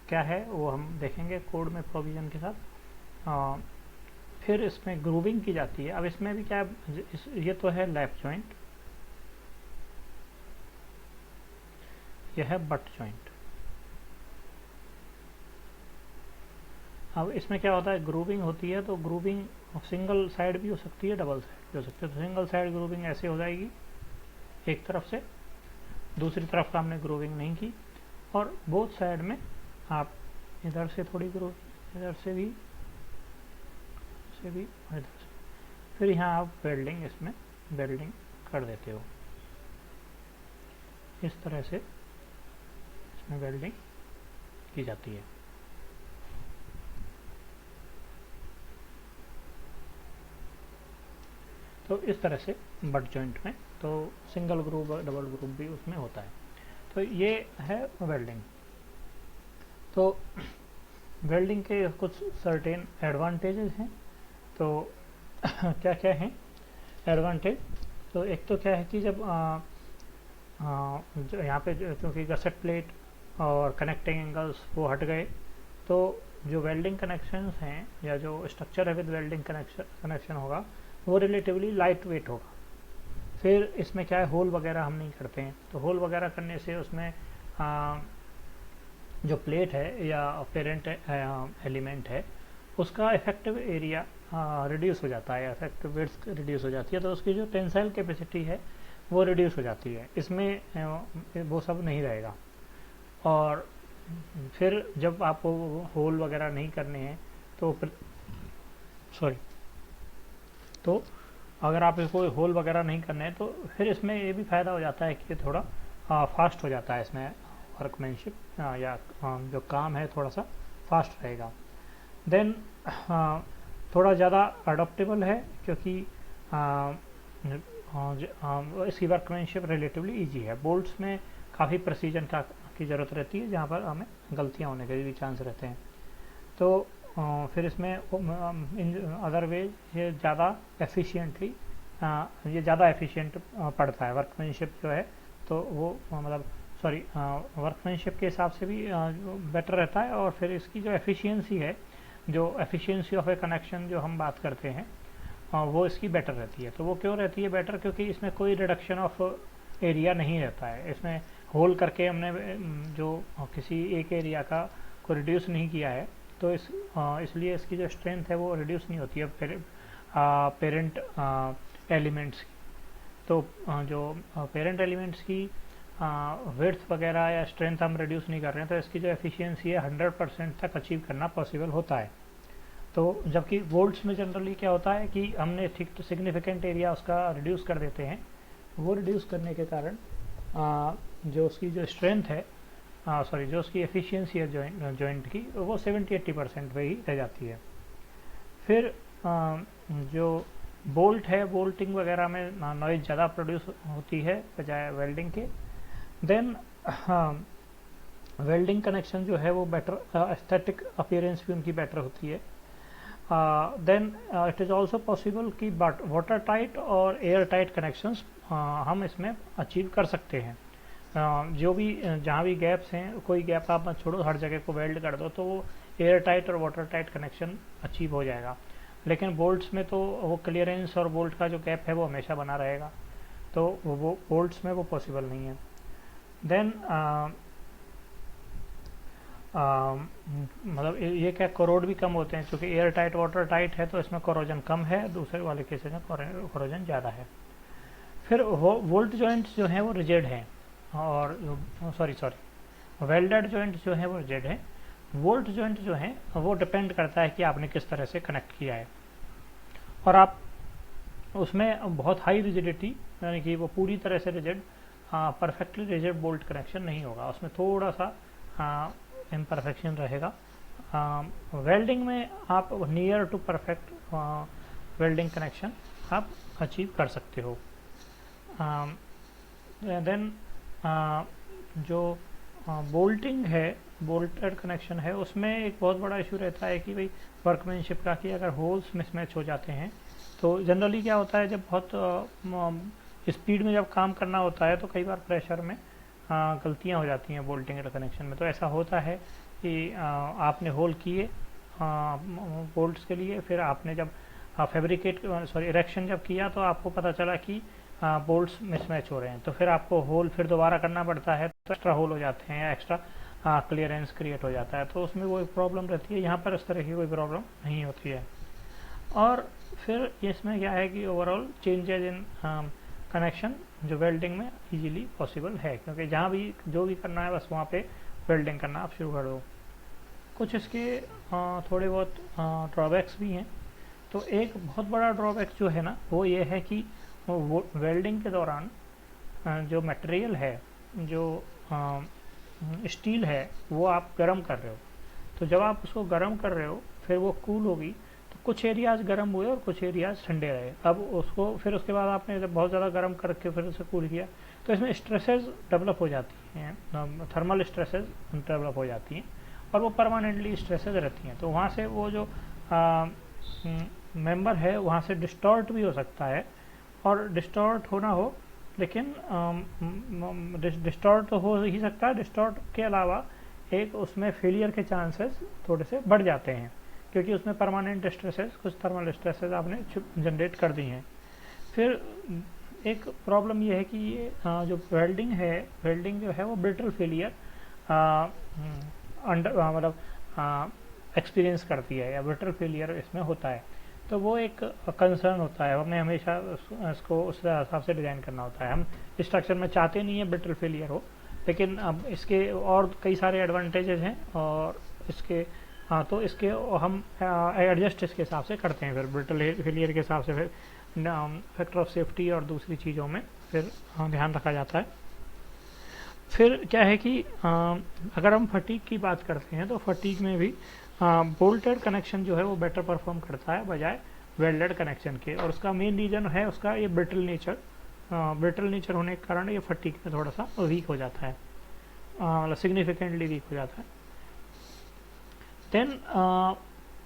क्या है वो हम देखेंगे कोड में प्रोविजन के साथ। फिर इसमें ग्रूविंग की जाती है। अब इसमें भी क्या है, ये तो है लैप जॉइंट, यह है बट जॉइंट। अब इसमें क्या होता है, ग्रूविंग होती है, तो ग्रूविंग सिंगल साइड भी हो सकती है, डबल साइड भी हो सकती है। तो सिंगल साइड ग्रूविंग ऐसे हो जाएगी, एक तरफ से, दूसरी तरफ का हमने ग्रूविंग नहीं की। और बोथ साइड में आप इधर से थोड़ी ग्रूविंग, इधर से भी और इधर से। फिर यहाँ आप वेल्डिंग, इसमें वेल्डिंग कर देते हो, इस तरह से इसमें वेल्डिंग की जाती है। तो इस तरह से बट जॉइंट में तो सिंगल ग्रूव और डबल ग्रूव भी उसमें होता है। तो ये है वेल्डिंग। तो वेल्डिंग के कुछ सर्टेन एडवांटेजेस हैं। तो क्या क्या हैं एडवांटेज? तो एक तो क्या है कि जब यहाँ पे क्योंकि गसेट प्लेट और कनेक्टिंग एंगल्स वो हट गए, तो जो वेल्डिंग कनेक्शंस हैं या जो स्ट्रक्चर है विद वेल्डिंग कनेक्शन होगा वो रिलेटिवली लाइट वेट होगा। फिर इसमें क्या है, होल वगैरह हम नहीं करते हैं। तो होल वगैरह करने से उसमें जो प्लेट है या पेरेंट एलिमेंट है उसका इफेक्टिव एरिया रिड्यूस हो जाता है, इफेक्टिव विड्थ रिड्यूस हो जाती है। तो उसकी जो टेंसाइल कैपेसिटी है वो रिड्यूस हो जाती है। इसमें वो सब नहीं रहेगा। और फिर जब आपको होल वगैरह नहीं करने हैं तो अगर आप इसको होल वगैरह नहीं करने हैं तो फिर इसमें ये भी फ़ायदा हो जाता है कि थोड़ा फास्ट हो जाता है इसमें वर्कमैनशिप, या जो काम है थोड़ा सा फास्ट रहेगा। देन थोड़ा ज़्यादा अडोप्टेबल है क्योंकि इसकी वर्कमैनशिप रिलेटिवली इजी है। बोल्ट्स में काफ़ी प्रेसीजन की ज़रूरत रहती है जहाँ पर हमें गलतियाँ होने के भी चांस रहते हैं। तो फिर इसमें अदर वे ये ज़्यादा एफिशिएंट पड़ता है वर्कमैनशिप जो है। तो वो मतलब वर्कमैनशिप के हिसाब से भी बेटर रहता है। और फिर इसकी जो एफिशिएंसी है, जो एफिशिएंसी ऑफ ए कनेक्शन जो हम बात करते हैं, वो इसकी बेटर रहती है। तो वो क्यों रहती है बेटर? क्योंकि इसमें कोई रिडक्शन ऑफ एरिया नहीं रहता है। इसमें होल करके हमने जो किसी एक एरिया का को रिड्यूस नहीं किया है, तो इसलिए इसकी जो स्ट्रेंथ है वो रिड्यूस नहीं होती है पेरेंट एलिमेंट्स की। तो जो पेरेंट एलिमेंट्स की विड्थ वगैरह या स्ट्रेंथ हम रिड्यूस नहीं कर रहे हैं, तो इसकी जो एफिशिएंसी है 100% तक अचीव करना पॉसिबल होता है। तो जबकि वोल्ट्स में जनरली क्या होता है कि हमने ठीक तो सिग्निफिकेंट एरिया उसका रिड्यूस कर देते हैं। वो रिड्यूस करने के कारण जो उसकी जो स्ट्रेंथ है, जो उसकी एफिशिएंसी है जॉइंट की, वो 70-80% पे ही रह जाती है। फिर जो बोल्ट है, बोल्टिंग वगैरह में नॉइज ज़्यादा प्रोड्यूस होती है बजाय वेल्डिंग के। देन वेल्डिंग कनेक्शन जो है वो बेटर, एस्थेटिक अपीयरेंस भी उनकी बेटर होती है। Then it is also possible कि वाटर टाइट और एयर टाइट कनेक्शंस हम इसमें अचीव कर सकते हैं। जो भी जहाँ भी गैप्स हैं, कोई गैप आप मत छोड़ो, हर जगह को वेल्ड कर दो, तो वो एयर टाइट और वाटर टाइट कनेक्शन अचीव हो जाएगा। लेकिन बोल्ट्स में तो वो क्लियरेंस और बोल्ट का जो गैप है वो हमेशा बना रहेगा, तो वो बोल्ट्स में वो पॉसिबल नहीं है। देन मतलब ये क्या, कोरोड भी कम होते हैं, क्योंकि एयर टाइट वाटर टाइट है तो इसमें कोरोजन कम है, दूसरे वाले केसेस में कोरोजन ज़्यादा है। फिर वोल्ट जॉइंट्स जो हैं वो रिजिड हैं, और वेल्डेड जॉइंट जो है वो रिजिड है। वोल्ट जॉइंट जो है वो डिपेंड करता है कि आपने किस तरह से कनेक्ट किया है। और आप उसमें बहुत हाई रिजिडिटी, यानी कि वो पूरी तरह से rigid, perfectly rigid bolt connection नहीं होगा, उसमें थोड़ा सा इम्परफेक्शन रहेगा। वेल्डिंग में आप near to perfect welding connection आप अचीव कर सकते हो। देन जो बोल्टिंग है, बोल्टेड कनेक्शन है, उसमें एक बहुत बड़ा इशू रहता है कि भाई वर्कमैनशिप का, कि अगर होल्स मिसमैच हो जाते हैं तो जनरली क्या होता है, जब बहुत स्पीड में जब काम करना होता है तो कई बार प्रेशर में गलतियां हो जाती हैं बोल्टिंग कनेक्शन में। तो ऐसा होता है कि आपने होल किए बोल्ट्स के लिए, फिर आपने जब इरेक्शन जब किया तो आपको पता चला कि बोल्ट्स मिसमैच हो रहे हैं, तो फिर आपको होल फिर दोबारा करना पड़ता है, तो एक्स्ट्रा होल हो जाते हैं या एक्स्ट्रा क्लियरेंस क्रिएट हो जाता है, तो उसमें वो एक प्रॉब्लम रहती है। यहाँ पर इस तरह की कोई प्रॉब्लम नहीं होती है। और फिर इसमें क्या है कि ओवरऑल चेंजेज इन कनेक्शन जो वेल्डिंग में इजीली पॉसिबल है, क्योंकि जहाँ भी जो भी करना है बस वहाँ पे वेल्डिंग करना आप शुरू कर दो। कुछ इसके थोड़े बहुत ड्रॉबैक्स भी हैं। तो एक बहुत बड़ा ड्रॉबैक जो है ना वो ये है कि वो वेल्डिंग के दौरान जो मटेरियल है, जो स्टील है, वो आप गर्म कर रहे हो। तो जब आप उसको गर्म कर रहे हो फिर वो कूल होगी, तो कुछ एरियाज गर्म हुए और कुछ एरियाज ठंडे रहे। अब उसको फिर उसके बाद आपने जब बहुत ज़्यादा गर्म करके फिर उसे कूल किया तो इसमें स्ट्रेसेस डेवलप हो जाती हैं, थर्मल स्ट्रेसेस डेवलप हो जाती हैं और वो परमानेंटली स्ट्रेसेस रहती हैं। तो वहाँ से वो जो मेंबर है वहाँ से डिस्टॉर्ट भी हो सकता है, और डिस्टॉर्ट होना हो, लेकिन डिस्टॉर्ट तो हो ही सकता है। डिस्टॉर्ट के अलावा एक उसमें फेलियर के चांसेस थोड़े से बढ़ जाते हैं, क्योंकि उसमें परमानेंट स्ट्रेसेस, कुछ थर्मल स्ट्रेसेस आपने जनरेट कर दी हैं। फिर एक प्रॉब्लम ये है कि ये जो वेल्डिंग है, वेल्डिंग जो है वो ब्रिटल फेलियर मतलब एक्सपीरियंस करती है, या ब्रिटल फेलियर इसमें होता है। तो वो एक कंसर्न होता है, हमें हमेशा इसको उस हिसाब से डिज़ाइन करना होता है। हम स्ट्रक्चर में चाहते नहीं है ब्रिटल फेलियर हो, लेकिन अब इसके और कई सारे एडवांटेजेस हैं, और इसके तो इसके हम एडजस्ट इसके हिसाब से करते हैं। फिर ब्रिटल फेलियर के हिसाब से फिर फैक्टर ऑफ सेफ्टी और दूसरी चीज़ों में फिर ध्यान रखा जाता है। फिर क्या है कि अगर हम फटीग की बात करते हैं तो फटीग में भी बोल्टेड कनेक्शन जो है वो बेटर परफॉर्म करता है बजाय वेल्डेड कनेक्शन के, और उसका मेन रीज़न है उसका ये ब्रिटल नेचर। ब्रिटल नेचर होने के कारण ये फटीग में थोड़ा सा वीक हो जाता है, मतलब सिग्निफिकेंटली वीक हो जाता है। देन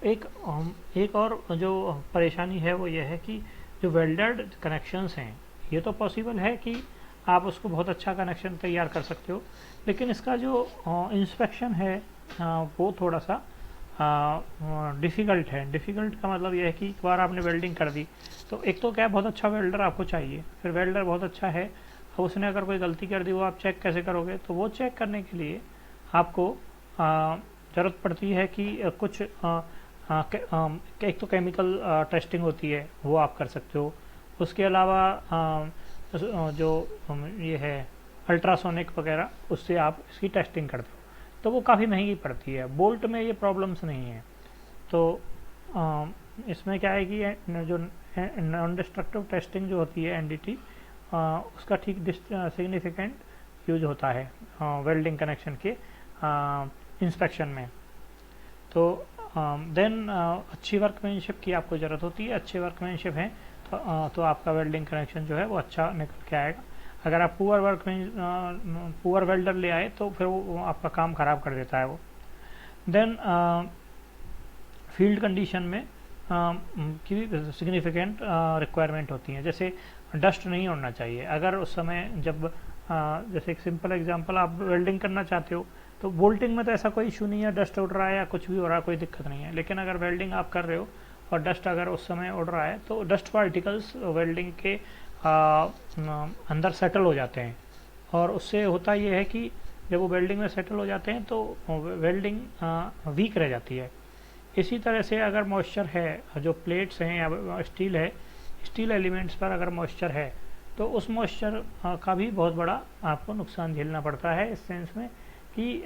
एक और जो परेशानी है वो ये है कि जो वेल्डेड कनेक्शंस हैं, ये तो पॉसिबल है कि आप उसको बहुत अच्छा कनेक्शन तैयार कर सकते हो, लेकिन इसका जो इंस्पेक्शन है वो थोड़ा सा डिफ़िकल्ट है। डिफ़िकल्ट का मतलब यह है कि एक बार आपने वेल्डिंग कर दी तो एक तो क्या बहुत अच्छा वेल्डर आपको चाहिए, फिर वेल्डर बहुत अच्छा है, अब उसने अगर कोई गलती कर दी वो आप चेक कैसे करोगे? तो वो चेक करने के लिए आपको ज़रूरत पड़ती है कि कुछ एक तो केमिकल टेस्टिंग होती है, वो आप कर सकते हो। उसके अलावा जो ये है अल्ट्रासोनिक वगैरह, उससे आप इसकी टेस्टिंग करते हो, तो वो काफ़ी महंगी पड़ती है। बोल्ट में ये प्रॉब्लम्स नहीं है। तो इसमें क्या है कि जो नॉन डिस्ट्रक्टिव टेस्टिंग जो होती है NDT, उसका ठीक सिग्निफिकेंट यूज होता है वेल्डिंग कनेक्शन के इंस्पेक्शन में। तो देन अच्छी वर्कमैनशिप की आपको ज़रूरत होती है। अच्छे वर्कमैनशिप हैं तो आपका वेल्डिंग कनेक्शन जो है वो अच्छा निकल के आएगा। अगर आप पुअर वेल्डर ले आए तो फिर वो आपका काम ख़राब कर देता है वो। देन फील्ड कंडीशन में की सिग्निफिकेंट रिक्वायरमेंट होती हैं, जैसे डस्ट नहीं उड़ना चाहिए। अगर उस समय जब जैसे एक सिंपल एग्जांपल, आप वेल्डिंग करना चाहते हो तो बोल्टिंग में तो ऐसा कोई इशू नहीं है, डस्ट उड़ रहा है या कुछ भी हो रहा है, कोई दिक्कत नहीं है। लेकिन अगर वेल्डिंग आप कर रहे हो और डस्ट अगर उस समय उड़ रहा है तो डस्ट पार्टिकल्स वेल्डिंग के अंदर सेटल हो जाते हैं, और उससे होता ये है कि जब वो वेल्डिंग में सेटल हो जाते हैं तो वेल्डिंग वीक रह जाती है। इसी तरह से अगर मॉइस्चर है, जो प्लेट्स हैं या स्टील है, स्टील एलिमेंट्स पर अगर मॉइस्चर है तो उस मॉइस्चर का भी बहुत बड़ा आपको नुकसान झेलना पड़ता है, इस सेंस में कि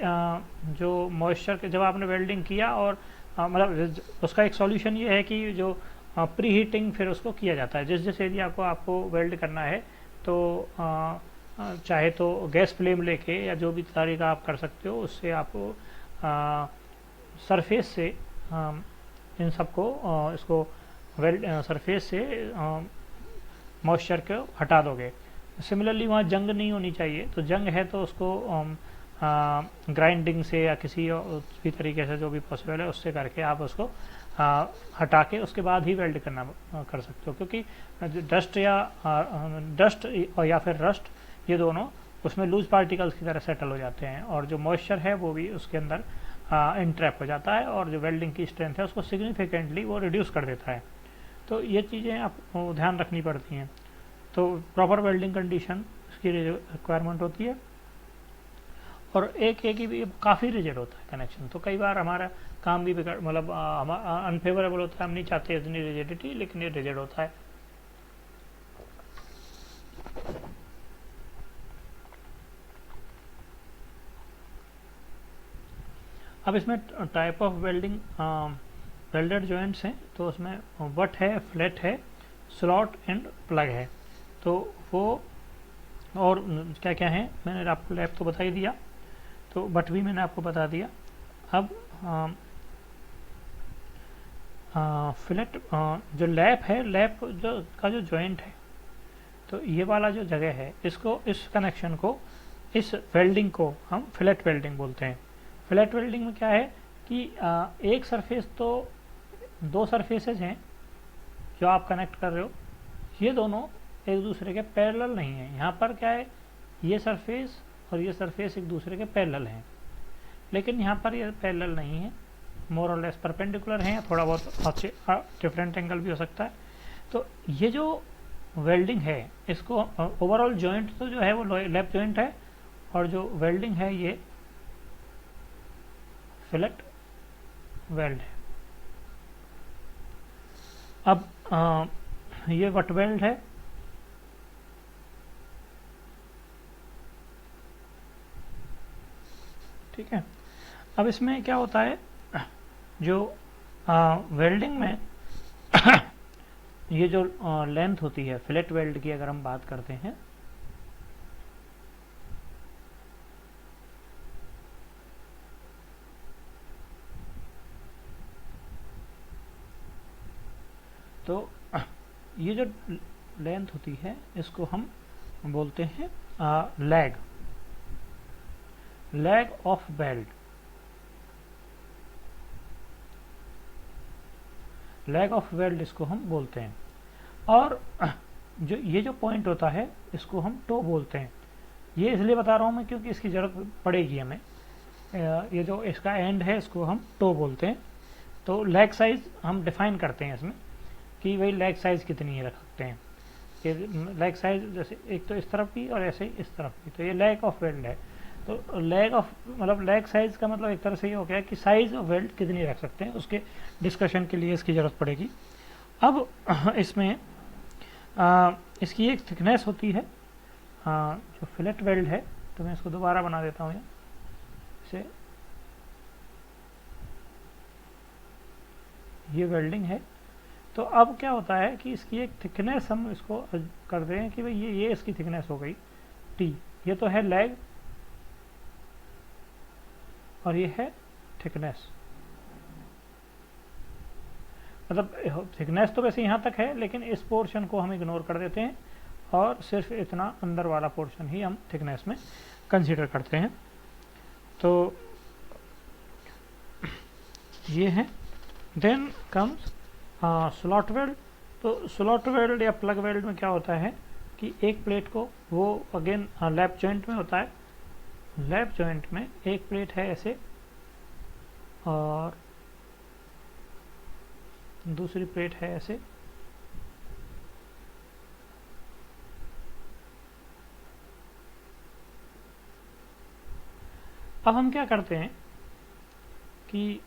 जो मॉइस्चर जब आपने वेल्डिंग किया और मतलब उसका एक सॉल्यूशन ये है कि जो प्री हीटिंग फिर उसको किया जाता है। जिस जिस एरिया को आपको वेल्ड करना है तो चाहे तो गैस फ्लेम लेके या जो भी तरीका आप कर सकते हो, उससे आपको सरफेस से इन सबको इसको सरफेस से मॉइस्चर को हटा दोगे। सिमिलरली वहाँ जंग नहीं होनी चाहिए, तो जंग है तो उसको ग्राइंडिंग से या किसी भी तरीके से जो भी पॉसिबल है उससे करके आप उसको हटा के उसके बाद ही वेल्ड करना कर सकते हो, क्योंकि डस्ट या फिर रस्ट, ये दोनों उसमें लूज पार्टिकल्स की तरह सेटल हो जाते हैं और जो मॉइस्चर है वो भी उसके अंदर इंट्रैप हो जाता है और जो वेल्डिंग की स्ट्रेंथ है उसको सिग्निफिकेंटली वो रिड्यूस कर देता है। तो ये चीज़ें आपको ध्यान रखनी पड़ती हैं। तो प्रॉपर वेल्डिंग कंडीशन इसकी रिक्वायरमेंट होती है और एक ही भी काफ़ी रिजिड होता है कनेक्शन, तो कई बार हमारा काम भी मतलब अनफेवरेबल होता है, हम नहीं चाहते इतनी रिजिडिटी, लेकिन ये रिजिड होता है। अब इसमें type of welding welded joints हैं, तो उसमें बट है, फ्लैट है, स्लॉट एंड प्लग है। तो वो और क्या क्या है मैंने आपको लैब तो बता ही दिया, तो बट भी मैंने आपको बता दिया। अब फ्लैट जो लैप है, लैप जो का जो जॉइंट है, तो ये वाला जो जगह है, इसको, इस कनेक्शन को, इस वेल्डिंग को हम फ्लैट वेल्डिंग बोलते हैं। फ्लैट वेल्डिंग में क्या है कि एक सरफेस, तो दो सरफेसेज हैं जो आप कनेक्ट कर रहे हो, ये दोनों एक दूसरे के पैरेलल नहीं है। यहाँ पर क्या है, ये सरफेस और ये सरफेस एक दूसरे के पैरेलल हैं, लेकिन यहाँ पर ये पैरेलल नहीं है, मोर और लेस परपेंडिकुलर हैं, थोड़ा बहुत डिफरेंट एंगल भी हो सकता है। तो ये जो वेल्डिंग है, इसको ओवरऑल जॉइंट तो जो है वो लैप जॉइंट है, और जो वेल्डिंग है ये फिलेट वेल्ड है। अब ये वट वेल्ड है, ठीक है। अब इसमें क्या होता है, जो वेल्डिंग में ये जो लेंथ होती है फिलेट वेल्ड की, अगर हम बात करते हैं, तो ये जो लेंथ होती है इसको हम बोलते हैं lag of weld. Lag of weld इसको हम बोलते हैं। और जो ये जो पॉइंट होता है इसको हम टो बोलते हैं। ये इसलिए बता रहा हूँ मैं क्योंकि इसकी ज़रूरत पड़ेगी हमें। ये जो इसका एंड है इसको हम टो बोलते हैं। तो लैग साइज हम डिफाइन करते हैं इसमें कि भाई लैग साइज कितनी रख सकते हैं। ये लैग साइज जैसे एक तो इस तरफ भी और ऐसे ही इस तरफ भी, तो ये लैग ऑफ वेल्ड है। तो लैग ऑफ मतलब लैग साइज का मतलब एक तरह से ये हो गया कि साइज ऑफ वेल्ड कितनी रख सकते हैं, उसके डिस्कशन के लिए इसकी ज़रूरत पड़ेगी। अब इसमें इसकी एक थिकनेस होती है जो फिलेट वेल्ड है, तो मैं इसको दोबारा बना देता हूँ इसे। ये वेल्डिंग है, तो अब क्या होता है कि इसकी एक थिकनेस हम इसको कर दें कि भाई ये इसकी थिकनेस हो गई टी। ये तो है लैग और ये है थिकनेस। मतलब थिकनेस तो वैसे यहाँ तक है, लेकिन इस पोर्शन को हम इग्नोर कर देते हैं और सिर्फ इतना अंदर वाला पोर्शन ही हम थिकनेस में कंसीडर करते हैं। तो ये है। Then comes slot weld. तो स्लॉट वेल्ड या प्लग वेल्ड में क्या होता है कि एक प्लेट को, वो अगेन लैप जॉइंट में होता है। लैप जॉइंट में एक प्लेट है ऐसे और दूसरी प्लेट है ऐसे। अब हम क्या करते हैं कि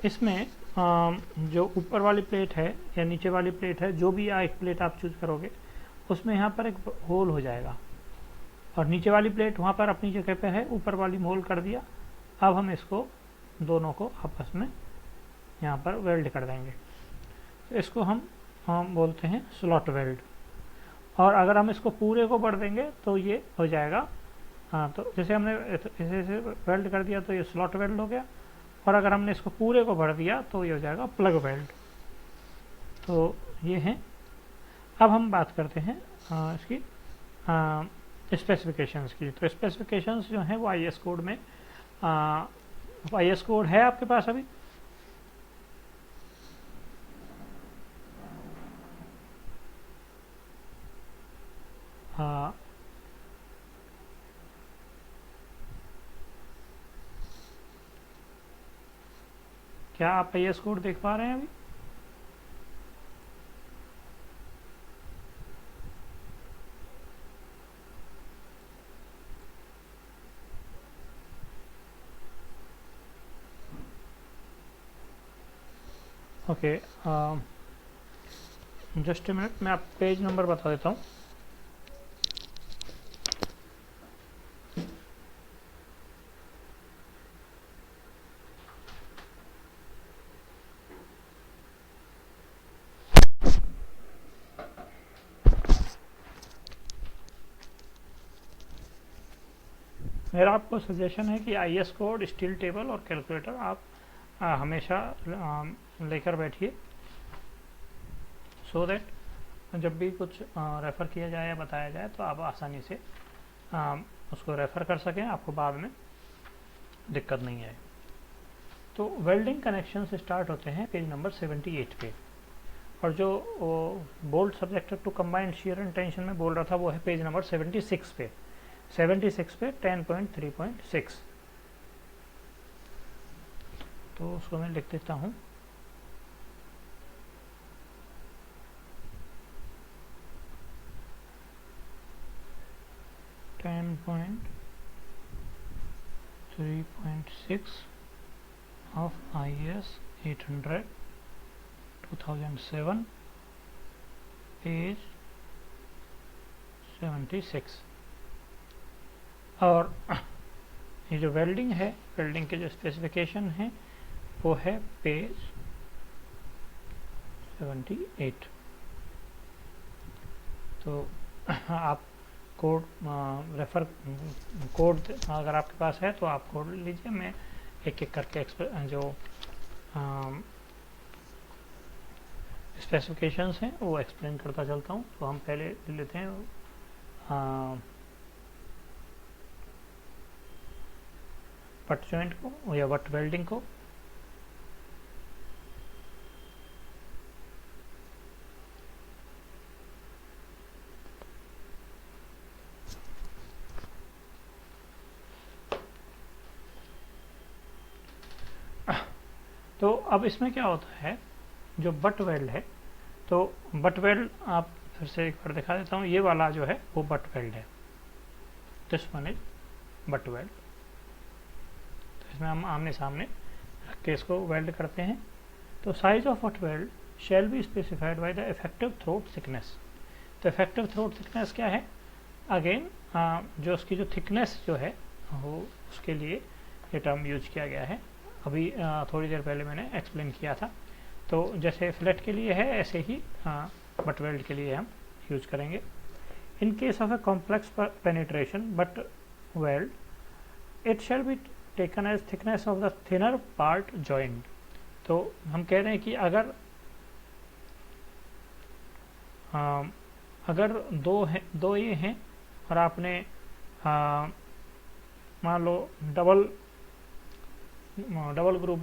इसमें जो ऊपर वाली प्लेट है या नीचे वाली प्लेट है, जो भी एक प्लेट आप चूज करोगे, उसमें यहाँ पर एक होल हो जाएगा और नीचे वाली प्लेट वहाँ पर अपनी जगह पे है, ऊपर वाली में होल कर दिया। अब हम इसको दोनों को आपस में यहाँ पर वेल्ड कर देंगे, तो इसको हम बोलते हैं स्लॉट वेल्ड। और अगर हम इसको पूरे को बढ़ देंगे तो ये हो जाएगा, तो जैसे हमने ऐसे वेल्ड कर दिया तो ये स्लॉट वेल्ड हो गया, और अगर हमने इसको पूरे को भर दिया तो ये हो जाएगा प्लग वेल्ड। तो ये है। अब हम बात करते हैं इसकी स्पेसिफिकेशंस की। तो स्पेसिफिकेशंस जो हैं वो IS कोड में IS कोड है आपके पास अभी? हाँ, क्या आप IS कोड देख पा रहे हैं अभी? ओके, जस्ट ए मिनट, मैं आप पेज नंबर बता देता हूँ। मेरा आपको सजेशन है कि IS कोड, स्टील टेबल और कैलकुलेटर आप हमेशा लेकर बैठिए, सो दैट जब भी कुछ रेफ़र किया जाए या बताया जाए तो आप आसानी से उसको रेफ़र कर सकें, आपको बाद में दिक्कत नहीं आए। तो वेल्डिंग कनेक्शन से स्टार्ट होते हैं पेज नंबर 78 पे, और जो bolt subjected to combined shear and tension में बोल रहा था वो है पेज नंबर 76 पे। 76 पे 10.3.6। तो उसको मैं लिख देता हूँ। of IS 800 2007 page 76। और ये जो वेल्डिंग है, वेल्डिंग के जो स्पेसिफिकेशन है वो है पेज 78। तो आप कोड रेफर कोड अगर आपके पास है तो आप कोड लीजिए, मैं एक एक करके जो स्पेसिफिकेशंस हैं वो एक्सप्लेन करता चलता हूँ। तो हम पहले ले लेते हैं बट जॉइंट को या बट वेल्डिंग को। तो अब इसमें क्या होता है, जो बट वेल्ड है, तो बट वेल्ड आप फिर से एक बार दिखा देता हूँ। ये वाला जो है वो बट वेल्ड है, this one is but weld. तो इसमें हम आमने सामने रख के इसको वेल्ड करते हैं। तो size of butt weld shall be specified by the effective throat thickness. तो इफेक्टिव थ्रोट थिकनेस क्या है? अगेन जो उसकी जो थिकनेस जो है वो उसके लिए ये टर्म यूज किया गया है। अभी थोड़ी देर पहले मैंने एक्सप्लेन किया था। तो जैसे फ्लैट के लिए है ऐसे ही बट वेल्ड के लिए हम यूज करेंगे। In case of a complex penetration butt weld it shall be taken as thickness of the thinner part joint. तो हम कह रहे हैं कि अगर दो ये हैं और आपने मान लो डबल ग्रुप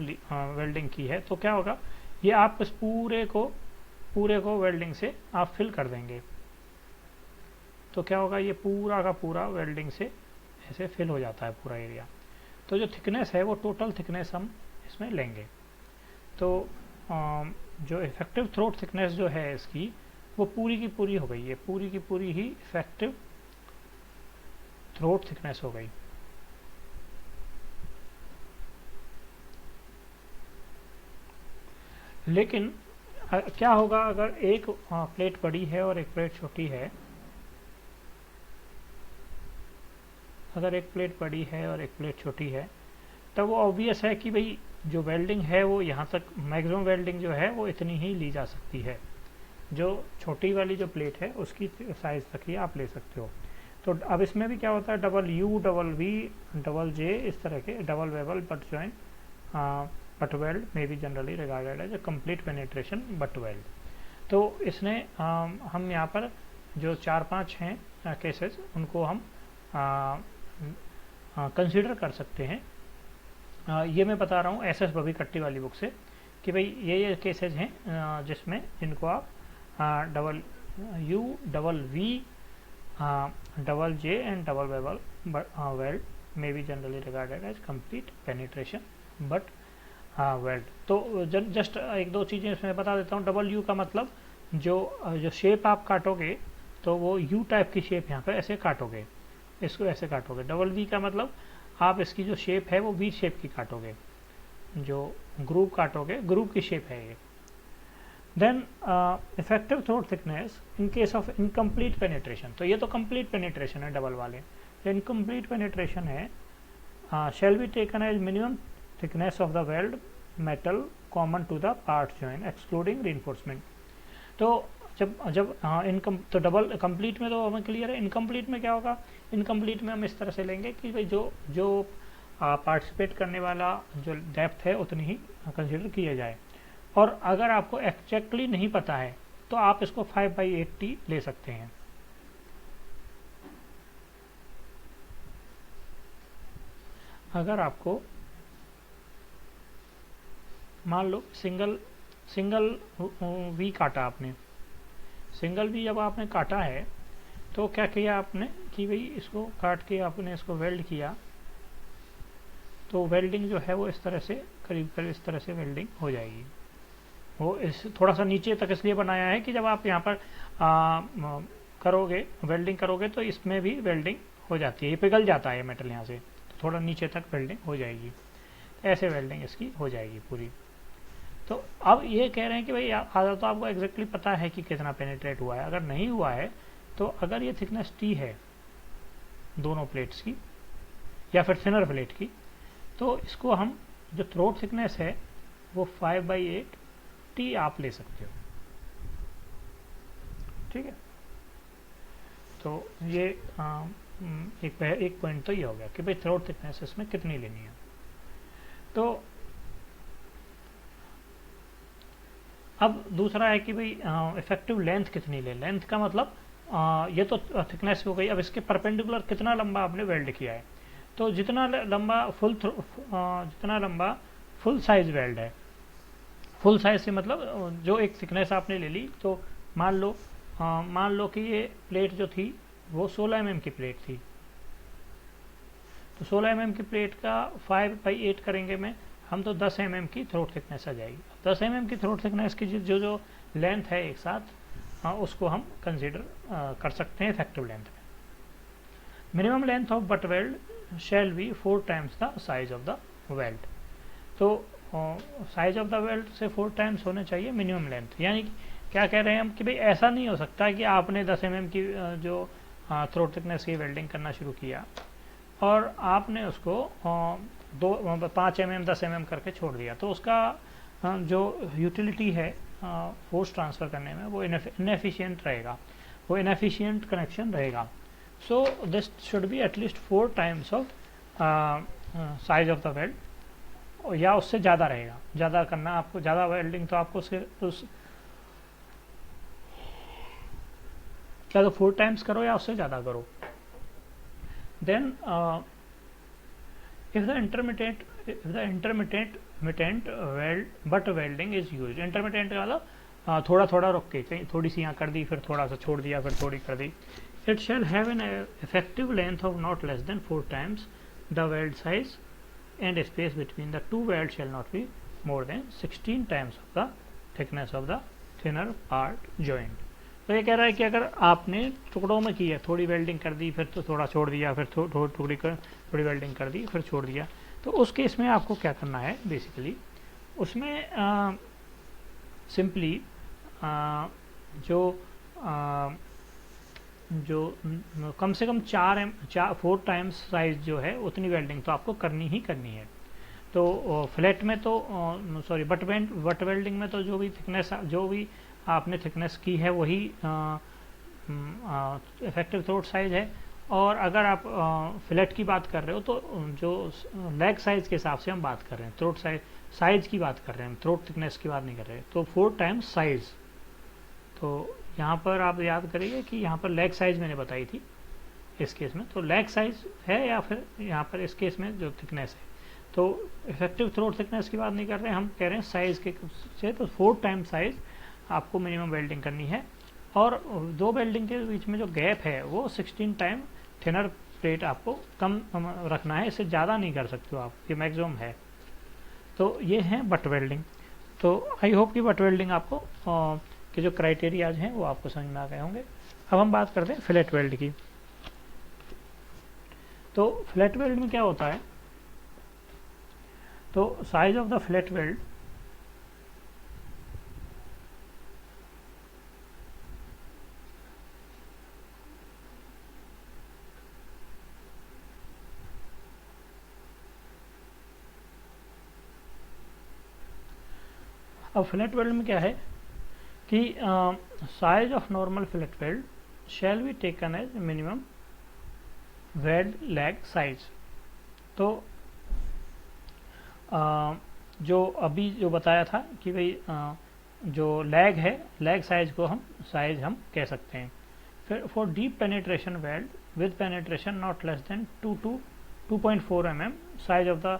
वेल्डिंग की है, तो क्या होगा, ये आप इस पूरे को वेल्डिंग से आप फिल कर देंगे। तो क्या होगा, ये पूरा का पूरा वेल्डिंग से ऐसे फिल हो जाता है पूरा एरिया। तो जो थिकनेस है वो टोटल थिकनेस हम इसमें लेंगे। तो जो इफेक्टिव थ्रोट थिकनेस जो है इसकी वो पूरी की पूरी हो गई है, पूरी की पूरी ही इफेक्टिव थ्रोट थिकनेस हो गई। लेकिन क्या होगा अगर एक प्लेट बड़ी है और एक प्लेट छोटी है? अगर एक प्लेट बड़ी है और एक प्लेट छोटी है तब वो ऑब्वियस है कि भाई जो वेल्डिंग है वो यहाँ तक मैक्सिमम वेल्डिंग जो है वो इतनी ही ली जा सकती है। जो छोटी वाली जो प्लेट है उसकी साइज तक ही आप ले सकते हो। तो अब इसमें भी क्या होता है, double U, double V, double J, इस तरह के double bevel butt joint butt weld में भी generally regarded as a complete penetration butt weld. तो इसने हम यहाँ पर जो 4-5 हैं केसेस, उनको हम कंसिडर कर सकते हैं। ये मैं बता रहा हूँ एस एस बबी कट्टी वाली बुक से कि भाई ये केसेस हैं जिसमें जिनको आप double U double V double J and double weld may be generally regarded as complete penetration but weld। तो जस्ट एक दो चीज़ें इसमें बता देता हूँ। डबल यू का मतलब जो शेप आप काटोगे तो वो यू टाइप की शेप यहाँ पे ऐसे काटोगे, इसको ऐसे काटोगे। डबल वी का मतलब आप इसकी जो शेप है वो वी शेप की काटोगे, जो ग्रूव काटोगे ग्रूव की शेप है ये। Then effective throat thickness in case of incomplete penetration, तो ये तो कंप्लीट पेनिट्रेशन है डबल वाले। इनकम्प्लीट पेनिट्रेशन है shall be taken as minimum thickness of the weld metal common to the part joint excluding reinforcement। तो जब तो डबल कंप्लीट में तो हमें क्लियर है। इनकम्प्लीट में क्या होगा, इनकम्प्लीट में हम इस तरह से लेंगे कि भाई जो पार्टिसिपेट करने वाला जो डेप्थ है उतनी ही कंसिडर किया जाए। और अगर आपको एक्जैक्टली नहीं पता है तो आप इसको 5/80 ले सकते हैं। अगर आपको मान लो सिंगल वी काटा आपने, सिंगल वी जब आपने काटा है तो क्या किया आपने कि भाई इसको काट के आपने इसको वेल्ड किया, तो वेल्डिंग जो है वो इस तरह से करीब इस तरह से वेल्डिंग हो जाएगी। वो इस थोड़ा सा नीचे तक इसलिए बनाया है कि जब आप यहाँ पर करोगे वेल्डिंग करोगे तो इसमें भी वेल्डिंग हो जाती है, ये पिघल जाता है मेटल यहाँ से, तो थोड़ा नीचे तक वेल्डिंग हो जाएगी। ऐसे वेल्डिंग इसकी हो जाएगी पूरी। तो अब ये कह रहे हैं कि भाई आधा तो आपको एग्जैक्टली पता है कि कितना पेनिट्रेट हुआ है। अगर नहीं हुआ है तो अगर ये थिकनेस टी है दोनों प्लेट्स की या फिर थिनर प्लेट की, तो इसको हम जो थ्रोट थिकनेस है वो 5/8 टी आप ले सकते हो। ठीक है, तो ये एक पॉइंट तो ये हो गया कि भाई थ्रोट थिकनेस इसमें कितनी लेनी है। तो अब दूसरा है कि भाई इफेक्टिव लेंथ कितनी ले। लेंथ का मतलब ये तो थिकनेस हो गई। अब इसके परपेंडिकुलर कितना लंबा आपने वेल्ड किया है। तो जितना लंबा फुल साइज वेल्ड है, फुल साइज से मतलब जो एक थिकनेस आपने ले ली, तो मान लो कि ये प्लेट जो थी वो 16 mm की प्लेट थी, तो 16 mm की प्लेट का 5/8 करेंगे हम तो 10 mm की थ्रोट थिकनेस आ जाएगी। 10 mm की थ्रोट थिकनेस की जो लेंथ है एक साथ उसको हम कंसीडर कर सकते हैं इफेक्टिव लेंथ में। Minimum length of butt weld shall B 4 times the size of the weld. तो साइज ऑफ द वेल्ड से 4 times होने चाहिए मिनिमम लेंथ। यानी क्या कह रहे हैं हम कि भाई ऐसा नहीं हो सकता कि आपने 10 mm की जो थ्रोट थिकनेस की वेल्डिंग करना शुरू किया और आपने उसको 5 mm 10 mm करके छोड़ दिया, तो उसका जो यूटिलिटी है फोर्स ट्रांसफ़र करने में वो इनएफिशिएंट रहेगा, वो इनएफिशिएंट कनेक्शन रहेगा। So this should be at least 4 times of size of the weld, या उससे ज़्यादा रहेगा। ज़्यादा करना आपको, ज़्यादा वेल्डिंग तो आपको उस क्या तो 4 times करो या उससे ज़्यादा करो। Then if the intermittent weld butt welding is use. Intermittent का मतलब थोड़ा थोड़ा रुक के, कहीं थोड़ी सी यहाँ कर दी फिर थोड़ा सा छोड़ दिया फिर थोड़ी कर दी। It shall have an effective length of not less than 4 times the weld size and space between the 2 weld shall not be more than 16 times of the thickness of the thinner part joint. तो ये कह रहा है कि अगर आपने टुकड़ों में किया, थोड़ी वेल्डिंग कर दी फिर तो थोड़ा छोड़ दिया फिर थोड़ी वेल्डिंग कर दी फिर छोड़ दिया, तो उस केस में आपको क्या करना है बेसिकली, उसमें सिंपली जो कम से कम 4 times साइज जो है उतनी वेल्डिंग तो आपको करनी ही करनी है। तो फ्लैट में तो बट वेल्डिंग में तो जो भी थिकनेस जो भी आपने थिकनेस की है वही इफेक्टिव थ्रोट साइज है। और अगर आप फ्लैट की बात कर रहे हो तो जो लेग साइज के हिसाब से हम बात कर रहे हैं, थ्रोट साइज की बात कर रहे हैं, थ्रोट थिकनेस की बात नहीं कर रहे। तो 4 times साइज, तो यहाँ पर आप याद करिए कि यहाँ पर लेग साइज मैंने बताई थी इस केस में, तो लेग साइज है या फिर यहाँ पर इस केस में जो थिकनेस है, तो इफेक्टिव थ्रोट थिकनेस की बात नहीं कर रहे हैं, हम कह रहे हैं साइज के से, तो 4 टाइम साइज आपको मिनिमम वेल्डिंग करनी है, और दो वेल्डिंग के बीच में जो गैप है वो 16 टाइम थिनर प्लेट आपको कम रखना है, इससे ज़्यादा नहीं कर सकते हो आप, ये मैक्सिमम है। तो ये है बट वेल्डिंग। तो आई होप कि बट वेल्डिंग आपको के जो क्राइटेरियाज हैं वो आपको समझ में आ गए होंगे। अब हम बात करते हैं फिलेट वेल्ड की। तो फिलेट वेल्ड में क्या होता है, तो size of the fillet weld अब फिलेट वेल्ड में क्या है कि size of normal fillet weld shall be taken as minimum weld leg size. तो जो अभी जो बताया था कि भाई जो लैग है, लैग साइज को हम कह सकते हैं। फिर for deep penetration weld with penetration not less then 2 to 2.4 mm, size of the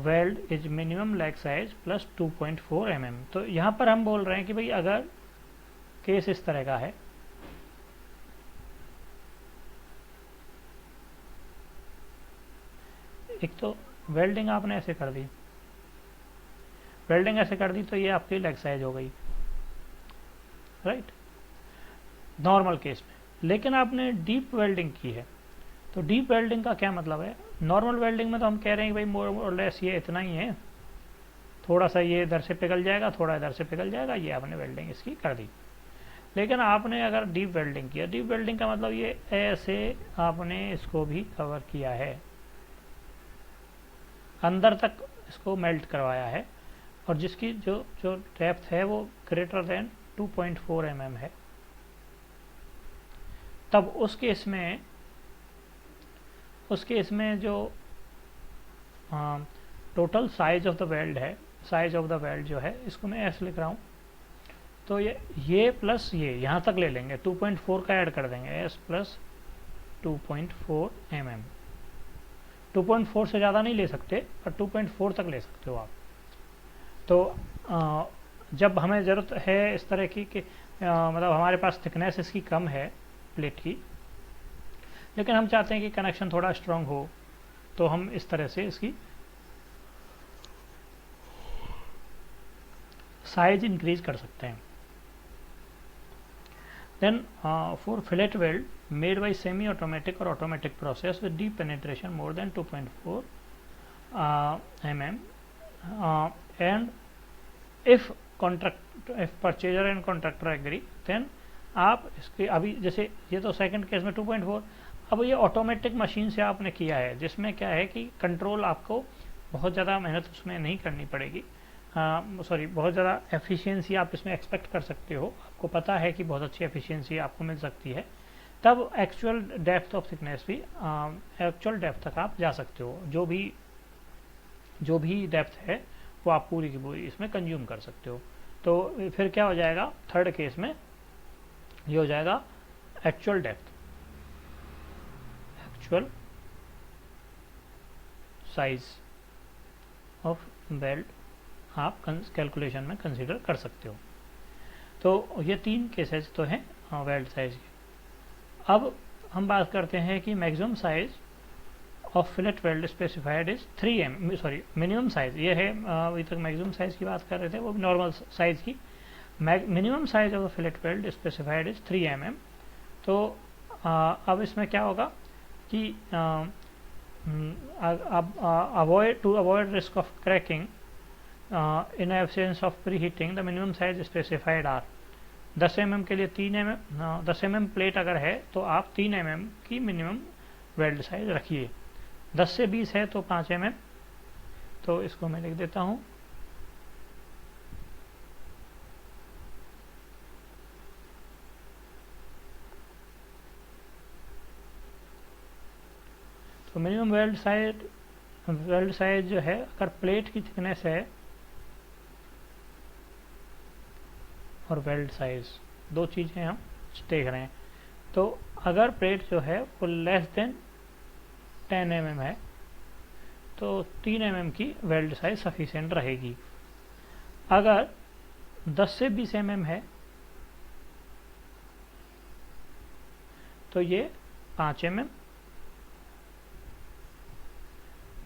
weld is minimum lag size plus 2.4 mm। तो यहाँ पर हम बोल रहे हैं कि भाई अगर केस इस तरह का है, एक तो वेल्डिंग आपने ऐसे कर दी, वेल्डिंग ऐसे कर दी तो ये आपकी लेग साइज हो गई, राइट, नॉर्मल केस में। लेकिन आपने डीप वेल्डिंग की है, तो डीप वेल्डिंग का क्या मतलब है, नॉर्मल वेल्डिंग में तो हम कह रहे हैं कि भाई मोर और लेस ये इतना ही है, थोड़ा सा ये इधर से पिघल जाएगा, थोड़ा इधर से पिघल जाएगा, ये आपने वेल्डिंग इसकी कर दी। लेकिन आपने अगर डीप वेल्डिंग किया, डीप वेल्डिंग का मतलब ये ऐसे आपने इसको भी कवर किया है, अंदर तक इसको मेल्ट करवाया है, और जिसकी जो जो डेप्थ है वो ग्रेटर देन 2.4 mm है, तब उस केस में जो total size of the weld है, साइज ऑफ द वेल्ड जो है इसको मैं ऐसे लिख रहा हूँ, तो ये प्लस ये यहाँ तक ले लेंगे, 2.4 का ऐड कर देंगे, एस प्लस 2.4 mm। 2.4 से ज़्यादा नहीं ले सकते, पर 2.4 तक ले सकते हो आप। तो जब हमें ज़रूरत है इस तरह की कि मतलब हमारे पास थिकनेस इसकी कम है प्लेट की, लेकिन हम चाहते हैं कि कनेक्शन थोड़ा स्ट्रांग हो, तो हम इस तरह से इसकी साइज इंक्रीज कर सकते हैं। Then for fillet weld made by semi-automatic or automatic process with deep penetration more than 2.4 mm, and if purchaser and contractor agree, then आप इसके अभी जैसे ये तो सेकंड केस में 2.4, अब ये ऑटोमेटिक मशीन से आपने किया है, जिसमें क्या है कि कंट्रोल आपको बहुत ज़्यादा मेहनत उसमें नहीं करनी पड़ेगी, बहुत ज़्यादा एफिशिएंसी आप इसमें एक्सपेक्ट कर सकते हो, आपको पता है कि बहुत अच्छी एफिशिएंसी आपको मिल सकती है, तब एक्चुअल डेप्थ ऑफ थिकनेस भी एक्चुअल डेप्थ तक आप जा सकते हो, जो भी डेप्थ है वो आप पूरी की पूरी इसमें कंज्यूम कर सकते हो। तो फिर क्या हो जाएगा, थर्ड केस में ये हो जाएगा actual depth, actual size of weld आप कैलकुलेशन में कंसीडर कर सकते हो। तो ये 3 केसेस तो हैं वेल्ड साइज के। अब हम बात करते हैं कि maximum size of fillet weld specified is 3 mm, sorry minimum size ये है, अभी तक मैक्सिमम साइज की बात कर रहे थे, वो नॉर्मल साइज की। Minimum size of fillet weld specified is 3 mm। तो अब इसमें क्या होगा कि to avoid risk of cracking in absence of preheating the minimum size specified are 10 mm के लिए 3 mm, 10 mm प्लेट अगर है तो आप 3 mm की मिनिमम वेल्ड साइज रखिए, 10 से 20 है तो 5 mm। तो इसको मैं लिख देता हूँ, तो मिनिमम वेल्ड साइज जो है, अगर प्लेट की थिकनेस है और वेल्ड साइज दो चीज़ें हम देख रहे हैं। तो अगर प्लेट जो है वो लेस देन 10 mm है तो 3 mm की वेल्ड साइज सफिशिएंट रहेगी। अगर 10 से 20 mm है तो ये 5 mm,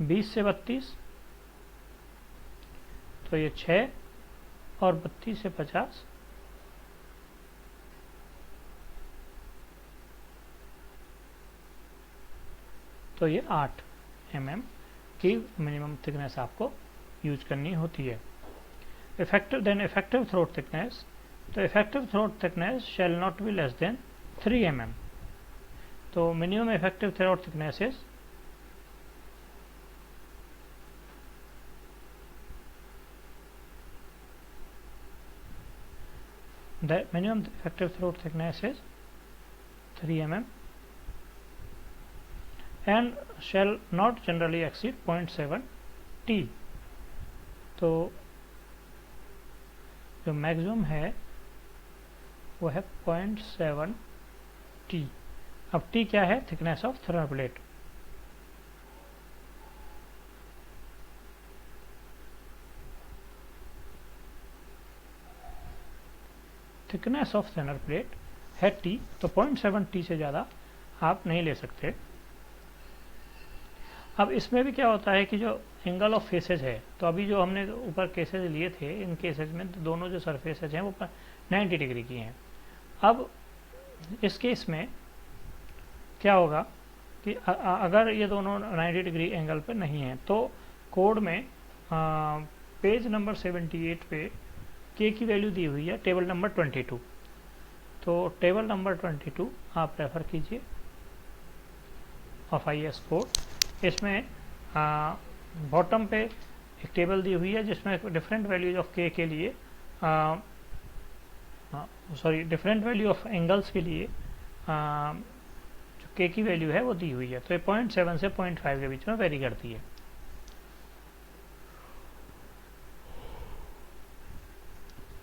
20 से 32 तो ये 6 और 32 से 50 तो ये 8 mm की मिनिमम थिकनेस आपको यूज करनी होती है। इफेक्टिव थ्रोट थिकनेस, तो effective throat thickness shell not B less then 3 mm। तो minimum effective throat thickness is the minimum effective throat thickness is 3 mm and shall not generally exceed 0.7 t। तो जो मैक्सिमम है वो है 0.7 t। अब t क्या है? Thickness of thermal plate. Thickness of thinner plate है t, तो 0.7 t से ज़्यादा आप नहीं ले सकते। अब इसमें भी क्या होता है कि जो एंगल ऑफ फेसेज है, तो अभी जो हमने ऊपर केसेज लिए थे, इन केसेज में तो दोनों जो सरफेसेज हैं वो 90 डिग्री की हैं। अब इस केस में क्या होगा कि अगर ये दोनों 90 डिग्री एंगल पे नहीं हैं तो कोड में पेज नंबर 78 पे के की वैल्यू दी हुई है टेबल नंबर 22। तो टेबल नंबर 22 आप रेफर कीजिए ऑफ IS कोड। इसमें बॉटम पे एक टेबल दी हुई है जिसमें डिफरेंट वैल्यूज ऑफ के लिए डिफरेंट वैल्यू ऑफ एंगल्स के लिए जो के की वैल्यू है वो दी हुई है। तो ये 0.7 से 0.5 के बीच में वेरी करती है।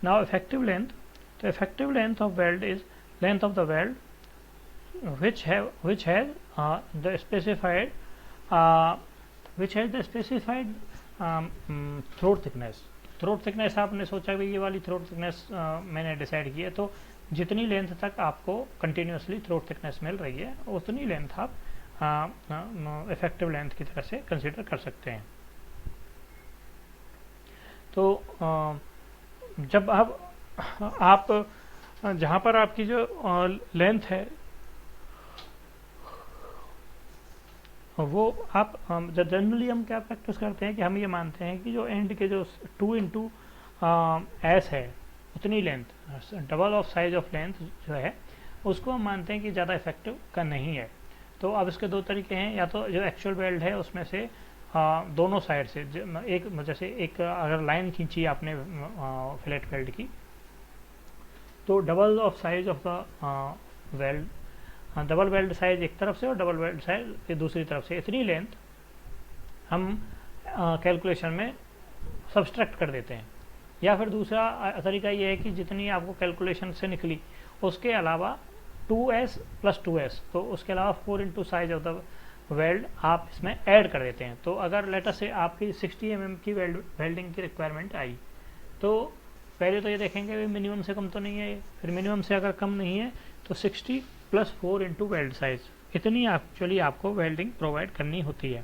Now effective length, the effective length of weld is length of the weld which has the specified throat thickness। Throat thickness आपने सोचा कि ये वाली थ्रोट थिकनेस मैंने डिसाइड की है, तो जितनी लेंथ तक आपको कंटिन्यूसली थ्रोट थिकनेस मिल रही है उतनी लेंथ आप इफेक्टिव लेंथ की तरह से कंसिडर कर सकते हैं। तो जब आप जहाँ पर आपकी जो लेंथ है वो आप जनरली हम क्या प्रैक्टिस करते हैं कि हम ये मानते हैं कि जो एंड के जो 2 इंटू एस है उतनी length, double of size of length जो है उसको हम मानते हैं कि ज़्यादा इफेक्टिव का नहीं है। तो अब इसके दो तरीके हैं, या तो जो एक्चुअल वेल्ड है उसमें से दोनों साइड से एक, जैसे एक अगर लाइन खींची आपने फ्लैट वेल्ड की तो double of size of the weld, double weld size एक तरफ से और डबल वेल्ड साइज दूसरी तरफ से, इतनी लेंथ हम कैलकुलेशन में सब्सट्रैक्ट कर देते हैं। या फिर दूसरा तरीका ये है कि जितनी आपको कैलकुलेशन से निकली उसके अलावा 2s + 2s, तो उसके अलावा 4 into size of the weld आप इसमें ऐड कर देते हैं। तो अगर लेटर से आपकी 60 mm की वेल्डिंग की रिक्वायरमेंट आई तो पहले तो ये देखेंगे मिनिमम से कम तो नहीं है, फिर मिनिमम से अगर कम नहीं है तो 60 + 4 इंटू वेल्ड साइज, इतनी एक्चुअली आपको वेल्डिंग प्रोवाइड करनी होती है।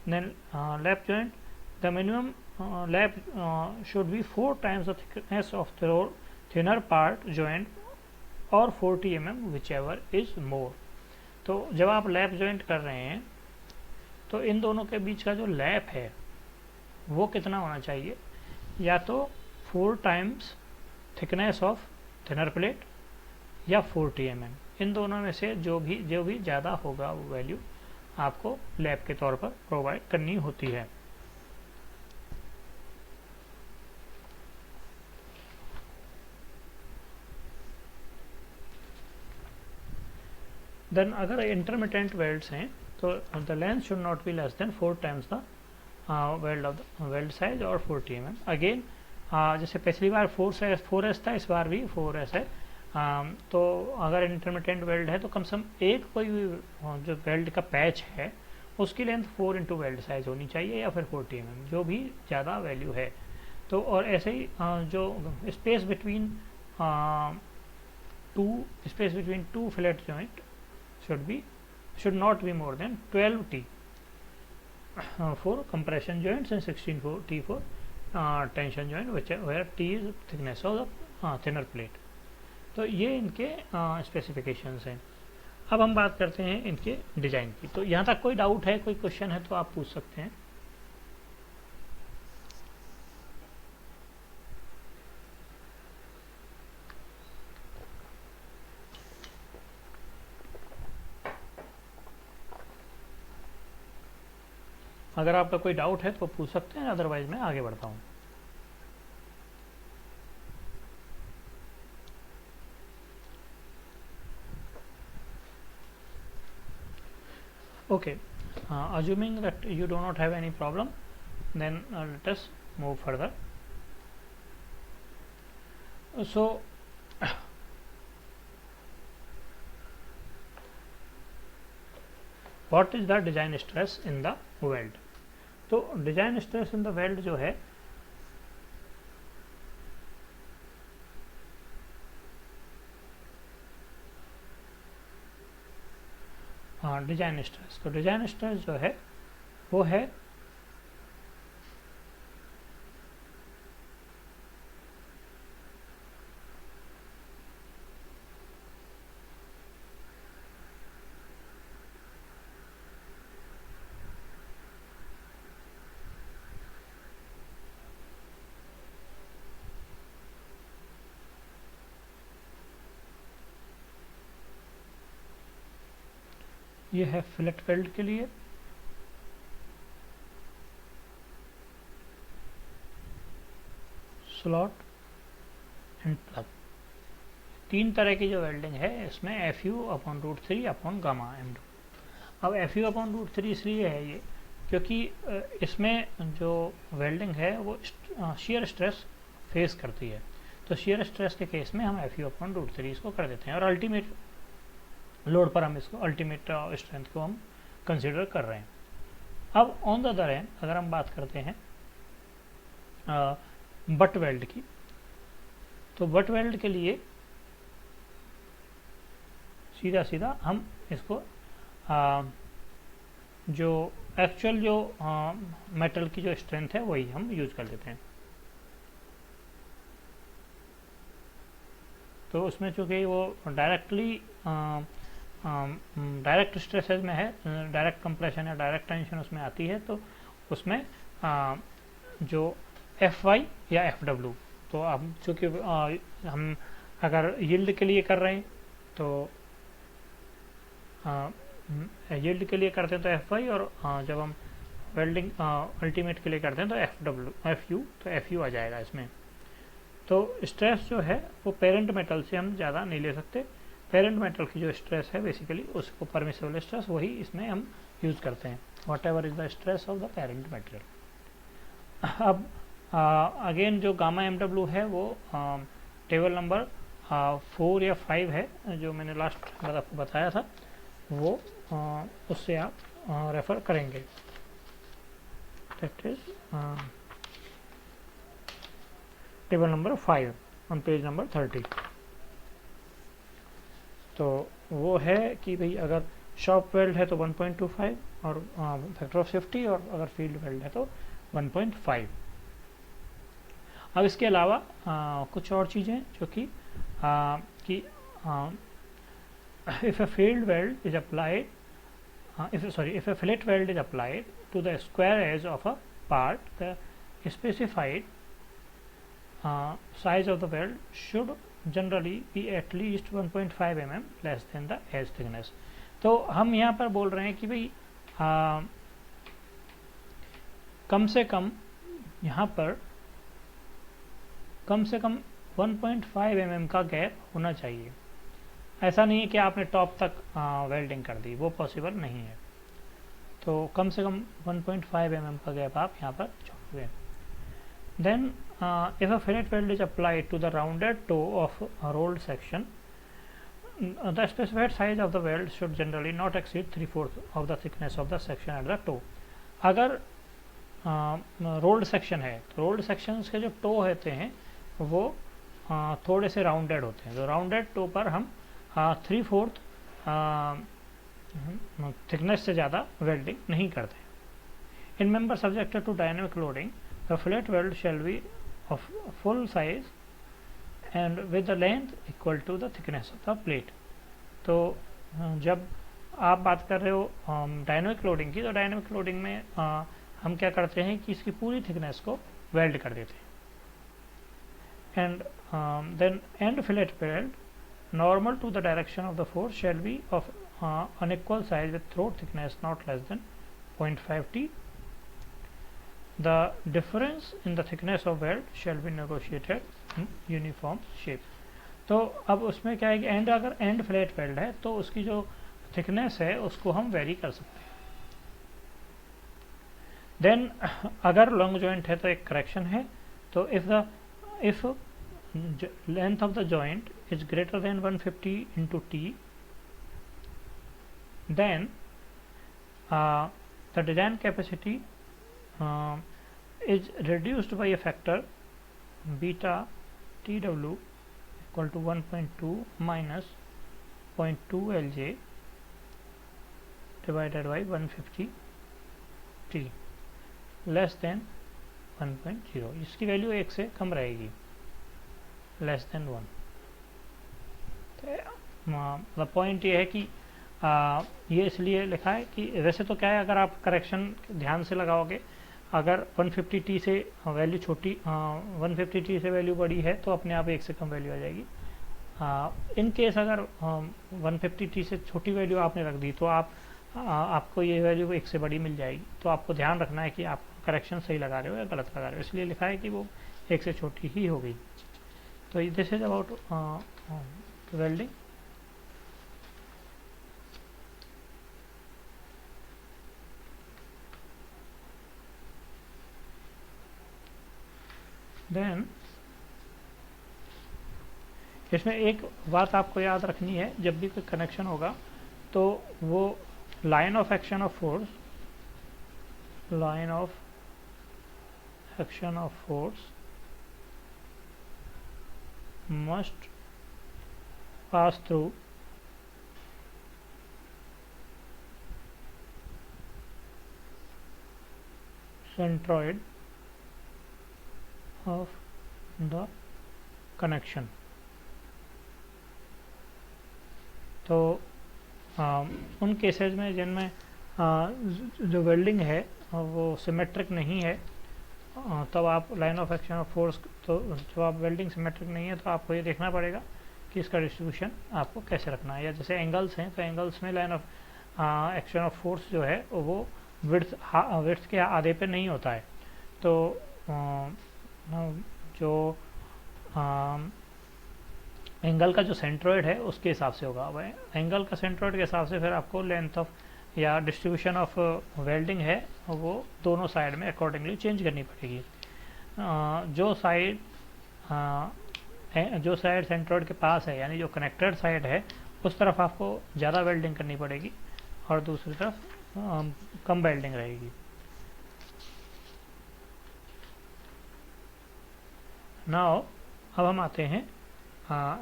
Then lap joint, the minimum lap should be 4 times the thickness of thinner part joint और 40 mm whichever is more. तो जब आप लैप जॉइंट कर रहे हैं तो इन दोनों के बीच का जो लैप है वो कितना होना चाहिए, या तो 4 times thickness of thinner plate या 40 mm, इन दोनों में से जो भी ज़्यादा होगा वो वैल्यू आपको लैप के तौर पर प्रोवाइड करनी होती है। देन अगर इंटरमिटेंट वेल्ड्स हैं तो the length should not be less than 4 times the weld of the weld size और 40 mm। अगेन जैसे पिछली बार 4S था, इस बार भी 4S है। तो अगर इंटरमीडिएट वेल्ड है तो कम से कम एक कोई भी जो वेल्ड का पैच है उसकी लेंथ 4 इंटू वेल्ड साइज होनी चाहिए, या फिर 40 mm, जो भी ज़्यादा वैल्यू है। तो और ऐसे ही जो space between two fillet joint should not be more than 12 T for compression joints and 16 T for tension joint, where T is thickness of the thinner plate। तो ये इनके स्पेसिफिकेशंस हैं। अब हम बात करते हैं इनके डिज़ाइन की। तो यहाँ तक कोई डाउट है, कोई क्वेश्चन है तो आप पूछ सकते हैं। अगर आपका कोई डाउट है तो पूछ सकते हैं, अदरवाइज मैं आगे बढ़ता हूँ। Okay, assuming that you do not have any problem, then let us move further. So what is the design stress in the weld? तो design stress in the weld जो है डिजाइन स्ट्रेस, तो डिजाइन स्ट्रेस जो है वो है ये है फिलेट वेल्ड के लिए, स्लॉट एंड प्लग। तीन तरह की जो वेल्डिंग है इसमें FU/√3 अपॉन गामा M2। अब FU/√3 इसलिए है ये क्योंकि इसमें जो वेल्डिंग है वो शियर स्ट्रेस फेस करती है। तो शियर स्ट्रेस के केस में हम FU/√3 इसको कर देते हैं, और अल्टीमेट लोड पर हम इसको अल्टीमेट स्ट्रेंथ को हम कंसिडर कर रहे हैं। अब ऑन द अदर हैंड अगर हम बात करते हैं बट वेल्ड की, तो बट वेल्ड के लिए सीधा सीधा हम इसको जो एक्चुअल जो मेटल की जो स्ट्रेंथ है वही हम यूज कर लेते हैं। तो उसमें चूँकि वो डायरेक्ट स्ट्रेसेस में है, डायरेक्ट कंप्रेशन या डायरेक्ट टेंशन उसमें आती है, तो उसमें जो Fy या Fw, तो अब चूँकि हम अगर यील्ड के लिए कर रहे हैं तो यील्ड के लिए करते हैं तो Fy, और जब हम वेल्डिंग अल्टीमेट के लिए करते हैं तो Fu आ जाएगा इसमें। तो स्ट्रेस जो है वो पेरेंट मेटल से हम ज़्यादा नहीं ले सकते। पेरेंट मेटल की जो स्ट्रेस है बेसिकली उसको परमिसिबल स्ट्रेस वही इसमें हम यूज़ करते हैं, what ever is the stress of the parent material. अब अगेन जो गामा MW है वो टेबल नंबर 4 या 5 है जो मैंने लास्ट बार आपको बताया था, वो उससे आप रेफर करेंगे। That is table number 5 on page number 30। तो वो है कि भाई अगर शॉप वेल्ड है तो 1.25 और फैक्टर ऑफ सेफ्टी, और अगर फील्ड वेल्ड है तो 1.5। अब इसके अलावा कुछ और चीज़ें जो कि if a field weld is applied if a fillet weld is applied to the square edge of a part, the specified size of the weld should generally be at least 1.5 mm less than the edge thickness। तो हम यहाँ पर बोल रहे हैं कि भाई कम से कम यहाँ पर कम से कम 1.5 mm का गैप होना चाहिए। ऐसा नहीं है कि आपने टॉप तक वेल्डिंग कर दी, वो पॉसिबल नहीं है। तो कम से कम 1.5 mm का गैप आप यहाँ पर छोड़ोगे। Then if a fillet weld is applied to the rounded toe of a rolled section, the specified size of the weld should generally not exceed 3/4 of the thickness of the section at the toe. अगर रोल्ड सेक्शन है तो रोल्ड सेक्शंस के जो टो होते हैं वो थोड़े से राउंडेड होते हैं, तो राउंडेड टो पर हम 3/4 थिकनेस से ज़्यादा वेल्डिंग नहीं करते. In member subjected to dynamic loading the fillet weld shall be of full size and with the length equal to the thickness of the plate. तो जब आप बात कर रहे हो डायनेमिक लोडिंग की, तो डायनेमिक लोडिंग में हम क्या करते हैं कि इसकी पूरी थिकनेस को वेल्ड कर देते हैं. And then and fillet weld normal to the direction of the force shall be of unequal size with throat thickness not less than 0.5 t. The difference in the thickness of weld shall be negotiated in uniform shape. तो अब उसमें क्या है कि अगर एंड फ्लैट वेल्ड है तो उसकी जो थिकनेस है उसको हम वेरी कर सकते हैं. देन अगर लॉन्ग जॉइंट है तो एक करेक्शन है. तो if length of the joint is greater than 150 into t, then the design capacity is reduced by a factor beta tw equal to 1.2 minus 0.2 lj divided by 150 t less than 1.0. इसकी वैल्यू 1 से कम रहेगी, लेस देन 1. तो पॉइंट ये है कि ये इसलिए लिखा है कि वैसे तो क्या है, अगर आप करेक्शन ध्यान से लगाओगे, अगर 150t से वैल्यू छोटी 150t से वैल्यू बड़ी है तो अपने आप 1 से कम वैल्यू आ जाएगी. इन केस अगर 150t से छोटी वैल्यू आपने रख दी तो आपको ये वैल्यू 1 से बड़ी मिल जाएगी. तो आपको ध्यान रखना है कि आप करेक्शन सही लगा रहे हो या गलत लगा रहे हो, इसलिए लिखा है कि वो 1 से छोटी ही हो गई. तो this is about welding. Then इसमें एक बात आपको याद रखनी है, जब भी कोई कनेक्शन होगा तो वो line of action of force must pass through centroid of the connection. तो उन केसेस में जिनमें जो वेल्डिंग है वो सिमेट्रिक नहीं है, तब आप line of action of force, तो जब आप वेल्डिंग सिमेट्रिक नहीं है तो आपको ये देखना पड़ेगा कि इसका डिस्ट्रीब्यूशन आपको कैसे रखना है. या जैसे एंगल्स हैं तो एंगल्स में line of action of force जो है वो विड्थ के आधे पे नहीं होता है. तो जो एंगल का जो सेंट्रोइड है उसके हिसाब से होगा. वह एंगल का सेंट्रोइड के हिसाब से फिर आपको लेंथ ऑफ या डिस्ट्रीब्यूशन ऑफ वेल्डिंग है वो दोनों साइड में अकॉर्डिंगली चेंज करनी पड़ेगी. जो साइड सेंट्रोइड के पास है, यानी जो कनेक्टेड साइड है, उस तरफ आपको ज़्यादा वेल्डिंग करनी पड़ेगी और दूसरी तरफ कम वेल्डिंग रहेगी. नाउ अब हम आते हैं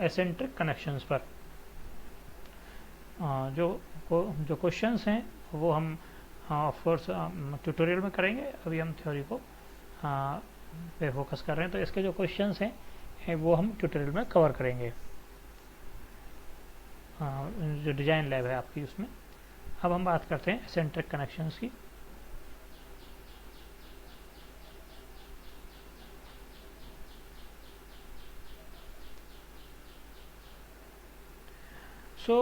एसेंट्रिक कनेक्शंस पर. जो क्वेश्चंस हैं वो हम ऑफ कोर्स ट्यूटोरियल में करेंगे. अभी हम थ्योरी को पे फोकस कर रहे हैं, तो इसके जो क्वेश्चंस हैं वो हम ट्यूटोरियल में कवर करेंगे. जो डिज़ाइन लैब है आपकी उसमें. अब हम बात करते हैं एसेंट्रिक कनेक्शंस की. So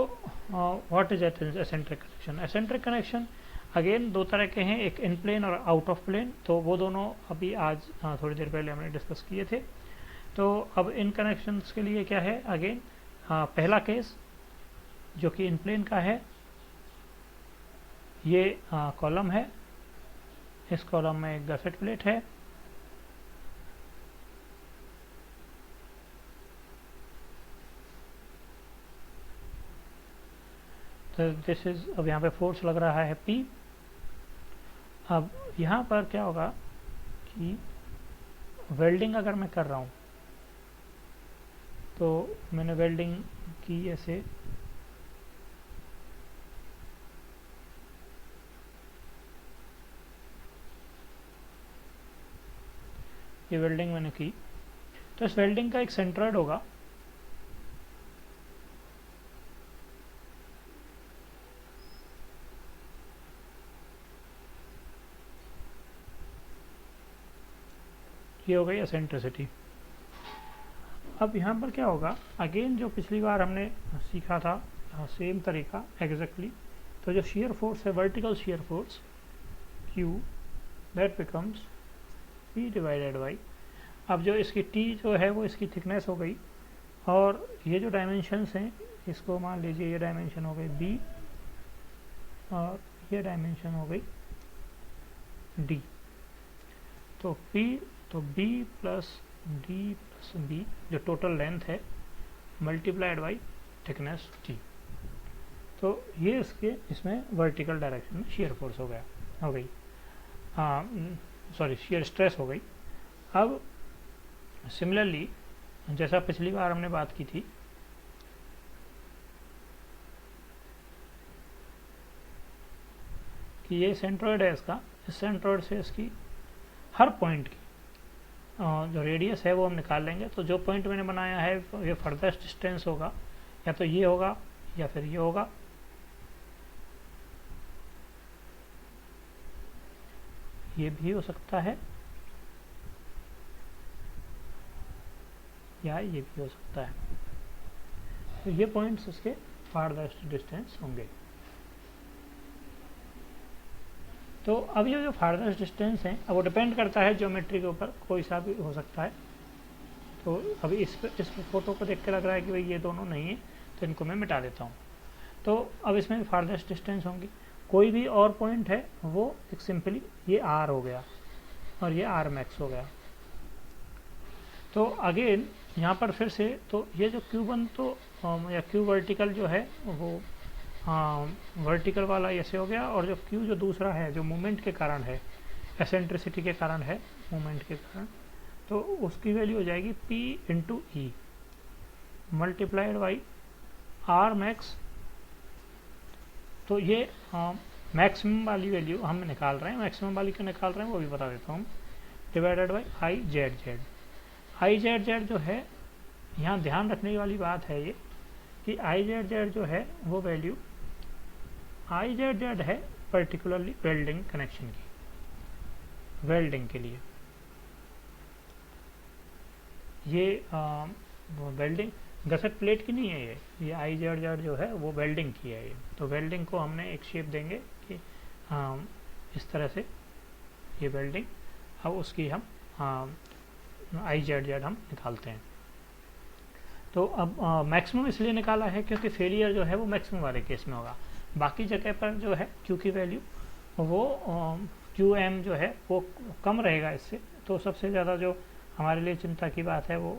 what is eccentric connection? Eccentric connection again दो तरह के हैं, एक इन प्लेन और आउट ऑफ प्लेन. तो वो दोनों अभी आज थोड़ी देर पहले हमने डिस्कस किए थे. तो अब इन कनेक्शंस के लिए क्या है, अगेन पहला केस जो कि इन प्लेन का है, ये कॉलम है, इस कॉलम में एक गसेट प्लेट है, तो दिस इज, अब यहाँ पे फोर्स लग रहा है P। अब यहाँ पर क्या होगा कि वेल्डिंग अगर मैं कर रहा हूँ तो मैंने वेल्डिंग की ऐसे, ये वेल्डिंग मैंने की, तो इस वेल्डिंग का एक सेंट्रॉइड होगा। ये हो गई एसेंट्रिसिटी। अब यहाँ पर क्या होगा, अगेन जो पिछली बार हमने सीखा था सेम तरीका एग्जैक्टली। तो जो शियर फोर्स है, vertical shear force Q, that becomes P divided by, अब जो इसकी T जो है वो इसकी थिकनेस हो गई, और ये जो डायमेंशंस हैं इसको मान लीजिए, ये डायमेंशन हो गई B और ये डायमेंशन हो गई D। तो P, तो B plus D plus B जो टोटल लेंथ है मल्टीप्लाइड बाई थिकनेस T। तो ये इसमें वर्टिकल डायरेक्शन में शियर फोर्स हो गई, सॉरी शियर स्ट्रेस हो गई। अब सिमिलरली जैसा पिछली बार हमने बात की थी कि ये सेंट्रॉइड है इसका, इस सेंट्रॉइड से इसकी हर पॉइंट की जो रेडियस है वो हम निकाल लेंगे। तो जो पॉइंट मैंने बनाया है ये फर्देस्ट डिस्टेंस होगा, या तो ये होगा या फिर ये होगा। ये भी हो सकता है या ये भी हो सकता है। तो ये पॉइंट्स इसके फारदेस्ट डिस्टेंस होंगे। तो अब ये जो फारदेस्ट डिस्टेंस है, अब वो डिपेंड करता है ज्योमेट्री के ऊपर, कोई सा भी हो सकता है। तो अभी इस फोटो को देख के लग रहा है कि भाई ये दोनों नहीं है, तो इनको मैं मिटा देता हूँ। तो अब इसमें फारदेस्ट डिस्टेंस होंगी, कोई भी और पॉइंट है वो एक सिंपली ये R हो गया और ये R मैक्स हो गया। तो अगेन यहाँ पर फिर से, तो ये जो Q1 तो या Q वर्टिकल जो है वो वर्टिकल वाला ऐसे हो गया, और जो Q जो दूसरा है जो मूवमेंट के कारण है, एसेंट्रिसिटी के कारण है, मूवमेंट के कारण, तो उसकी वैल्यू हो जाएगी P into E multiplied by R max. तो ये मैक्सिमम वाली वैल्यू हम निकाल रहे हैं, मैक्सिमम वाली क्यों निकाल रहे हैं वो भी बता देता हूँ, divided by I Z Z. I Z Z जो है, यहाँ ध्यान रखने वाली बात है ये कि आई जेड जेड जो है वो वैल्यू आई जेड जेड है पर्टिकुलरली वेल्डिंग कनेक्शन की, वेल्डिंग के लिए। ये वेल्डिंग गसक प्लेट की नहीं है, ये आई जेड जेड जो है वो वेल्डिंग की है ये। तो वेल्डिंग को हमने एक शेप देंगे कि इस तरह से ये वेल्डिंग, अब उसकी हम आई जेड जेड हम निकालते हैं। तो अब मैक्सिमम इसलिए निकाला है क्योंकि फेलियर जो है वो मैक्सिमम वाले केस में होगा, बाकी जगह पर जो है Q की वैल्यू वो QM जो है वो कम रहेगा इससे। तो सबसे ज़्यादा जो हमारे लिए चिंता की बात है वो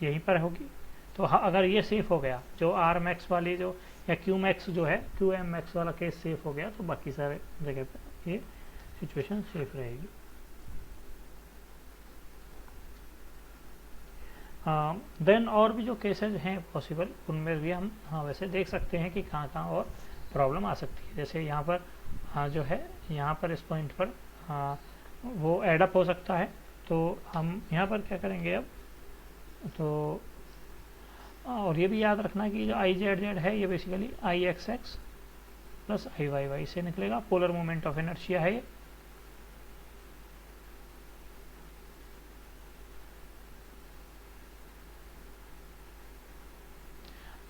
यहीं पर होगी। तो अगर ये सेफ हो गया, जो R मैक्स वाली जो या Q मैक्स जो है QM मैक्स वाला केस सेफ हो गया, तो बाकी सारे जगह पर ये सिचुएशन सेफ रहेगी। देन और भी जो केसेस हैं पॉसिबल, उनमें भी हम वैसे देख सकते हैं कि कहाँ कहाँ और प्रॉब्लम आ सकती है। जैसे यहाँ पर जो है, यहाँ पर इस पॉइंट पर वो एडअप हो सकता है। तो हम यहाँ पर क्या करेंगे अब, तो और ये भी याद रखना कि जो आई जेड जेड है ये basically I X X plus I Y Y से निकलेगा। पोलर मोमेंट ऑफ इनर्शिया है ये।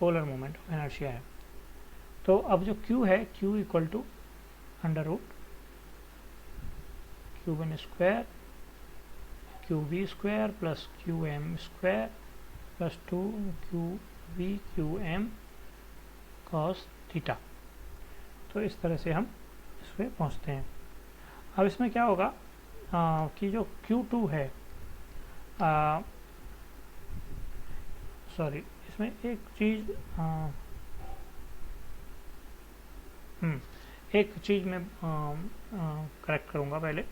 पोलर मोमेंट ऑफ इनर्शिया है। तो अब जो Q है, Q equal to under root Q1 square QB square plus QM square plus 2QB QM cos theta. तो इस तरह से हम इस पर पहुँचते हैं। अब इसमें क्या होगा कि जो Q2 है, सॉरी इसमें एक चीज़ एक चीज़ मैं करेक्ट करूँगा पहले,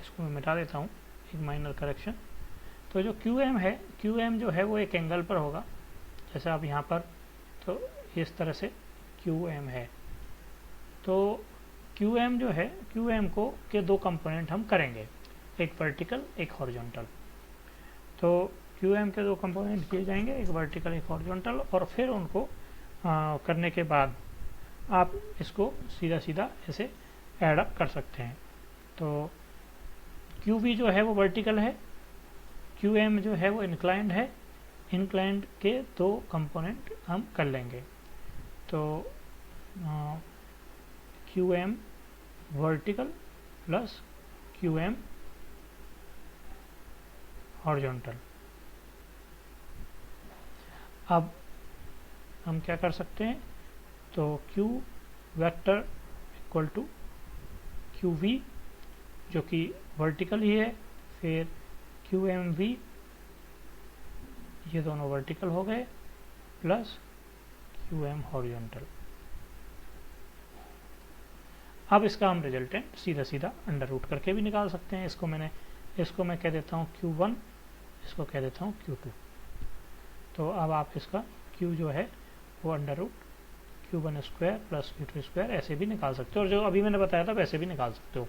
इसको मैं मिटा देता हूँ, एक माइनर करेक्शन। तो जो QM है, QM जो है वो एक एंगल पर होगा, जैसे आप यहाँ पर, तो इस तरह से QM है। तो QM जो है, QM को के दो कंपोनेंट हम करेंगे, एक वर्टिकल एक हॉरिजॉन्टल। तो QM के दो कंपोनेंट किए जाएंगे, एक वर्टिकल एक हॉरिजॉन्टल, और फिर उनको करने के बाद आप इसको सीधा सीधा ऐसे ऐड अप कर सकते हैं। तो QB जो है वो वर्टिकल है, QM जो है वो इंक्लाइंड है, इंक्लाइंड के दो कंपोनेंट हम कर लेंगे। तो QM vertical plus QM horizontal. अब हम क्या कर सकते हैं, तो Q vector equal to QV जो कि वर्टिकल ही है, फिर QMV, ये दोनों वर्टिकल हो गए, प्लस QM हॉरिजॉन्टल। अब इसका हम रिजल्टेंट सीधा सीधा अंडर रूट करके भी निकाल सकते हैं। इसको मैं कह देता हूँ Q1, इसको कह देता हूँ Q2। तो अब आप इसका Q जो है वो under root Q1 square plus Q2 square ऐसे भी निकाल सकते हो, और जो अभी मैंने बताया था वैसे भी निकाल सकते हो।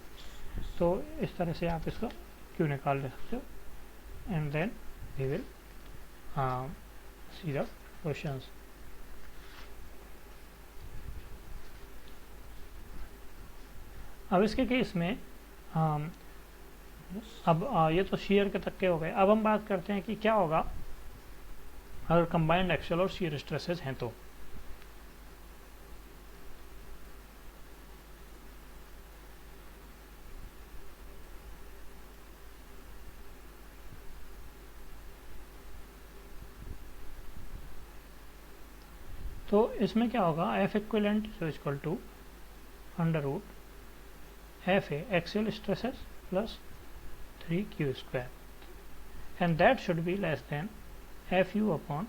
तो इस तरह से आप इसका Q निकाल ले सकते हो, and then we will see the questions. अब इसके केस में अब ये तो शेयर के तक के हो गए। अब हम बात करते हैं कि क्या होगा अगर कंबाइंड एक्सियल और शेयर स्ट्रेसेस हैं। तो इसमें क्या होगा, F equivalent is equal to under root FA axial stresses plus 3Q square, and that should be less than FU upon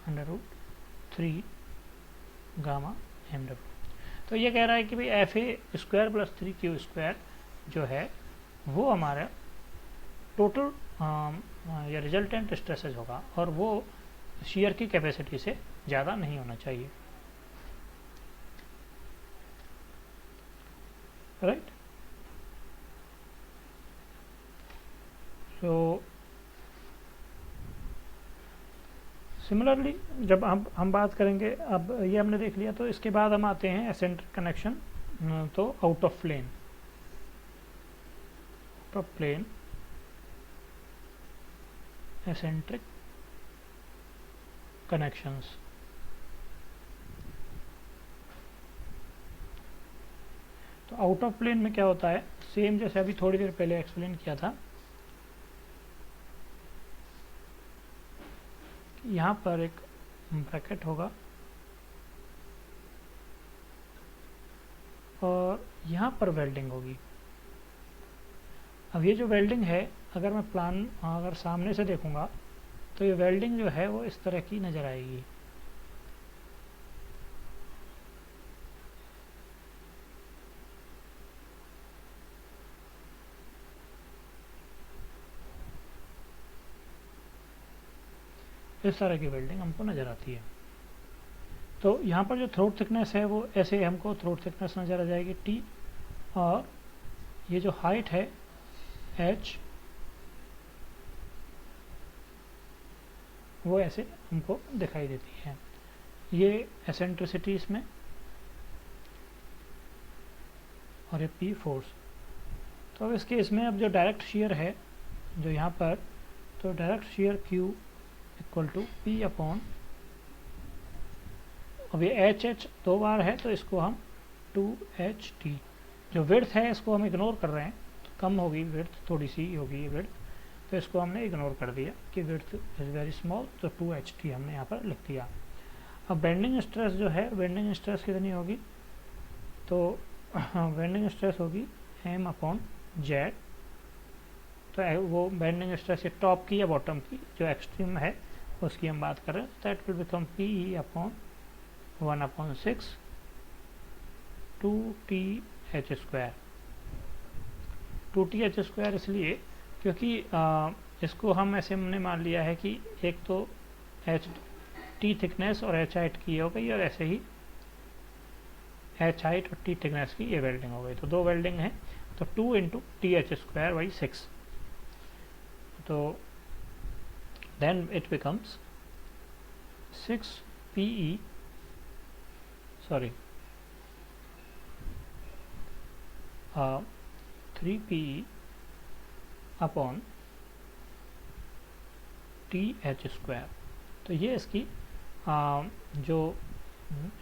under root 3 gamma MW। तो ये कह रहा है कि भाई FA square plus 3Q square जो है वो हमारा टोटल या रिजल्टेंट स्ट्रेसेस होगा, और वो शेयर की कैपेसिटी से ज़्यादा नहीं होना चाहिए, राइट। सो सिमिलरली जब हम बात करेंगे, अब ये हमने देख लिया, तो इसके बाद हम आते हैं एसेंट्रिक कनेक्शन। तो out of plane eccentric connections. तो आउट ऑफ प्लेन में क्या होता है, सेम जैसे अभी थोड़ी देर पहले एक्सप्लेन किया था, यहाँ पर एक ब्रैकेट होगा और यहाँ पर वेल्डिंग होगी। अब ये जो वेल्डिंग है, अगर मैं अगर सामने से देखूंगा तो ये वेल्डिंग जो है वो इस तरह की नज़र आएगी। इस तरह की वेल्डिंग हमको नज़र आती है। तो यहाँ पर जो थ्रोट थिकनेस है वो ऐसे हमको थ्रोट थिकनेस नज़र आ जाएगी T, और ये जो हाइट है H, वो ऐसे हमको दिखाई देती है। ये एसेंट्रिसिटी इसमें, और ये P फोर्स। तो अब इसके इसमें अब जो डायरेक्ट शेयर है जो यहाँ पर, तो direct shear Q equal to P upon, अब ये HH दो बार है तो इसको हम 2HT, जो विड्थ है इसको हम इग्नोर कर रहे हैं, तो कम होगी विड्थ, थोड़ी सी होगी ये विड्थ, तो इसको हमने इग्नोर कर दिया कि विड्थ इज़ वेरी स्मॉल, तो 2HT हमने यहाँ पर लिख दिया। अब बेंडिंग स्ट्रेस जो है, बेंडिंग स्ट्रेस कितनी होगी, तो बेंडिंग स्ट्रेस होगी M अपॉन Z। तो वो बेंडिंग स्ट्रेस है टॉप की या बॉटम की, जो एक्सट्रीम है उसकी हम बात कर रहे हैं, that will become PE upon 1/6 2TH²। 2TH² इसलिए क्योंकि इसको हम ऐसे हमने मान लिया है कि एक तो T थिकनेस और H हाइट की हो गई, और ऐसे ही H हाइट और T थिकनेस की ये वेल्डिंग हो गई, तो दो वेल्डिंग है, तो 2 इंटू TH²/6, तो then it becomes 6PE, sorry 3PE upon TH²। तो ये इसकी जो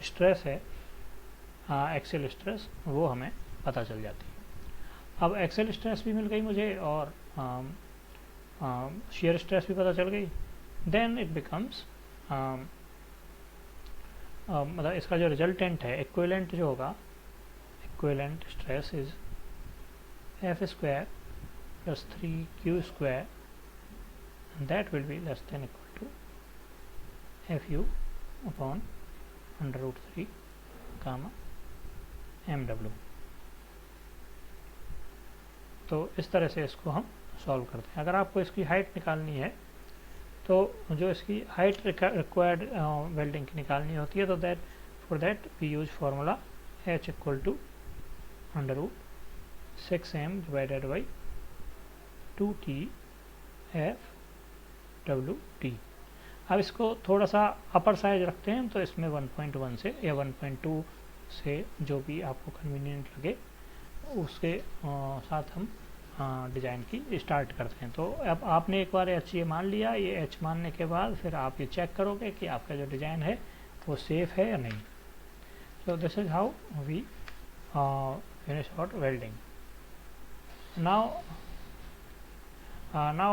स्ट्रेस है, एक्सेल स्ट्रेस, वो हमें पता चल जाती है। अब एक्सेल स्ट्रेस भी मिल गई मुझे और शियर स्ट्रेस भी पता चल गई। देन इट बिकम्स मतलब इसका जो रिजल्टेंट है, इक्विवेलेंट जो होगा, equivalent stress is F² + 3Q², and that will be less than equal to Fu upon √3 gamma mw। तो इस तरह से इसको हम सॉल्व करते हैं। अगर आपको इसकी हाइट निकालनी है, तो जो इसकी हाइट रिक्वायर्ड वेल्डिंग की निकालनी होती है, तो for that we use formula H = √6m / 2T FWT। अब इसको थोड़ा सा अपर साइज रखते हैं, तो इसमें 1.1 से या 1.2 से जो भी आपको कन्वीनियंट लगे उसके साथ हम डिज़ाइन की स्टार्ट करते हैं। तो अब आपने एक बार H ये मान लिया, ये H मानने के बाद फिर आप ये चेक करोगे कि आपका जो डिज़ाइन है वो सेफ है या नहीं। So this is how we finish out welding. Now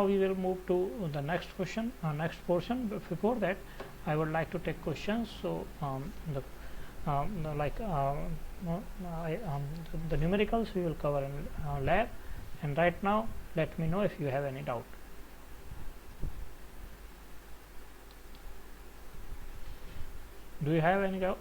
we will move to the next question, next portion. Before that, I would like to take questions. So the numericals we will cover in lab, and right now let me know if you have any doubt. Do you have any doubt?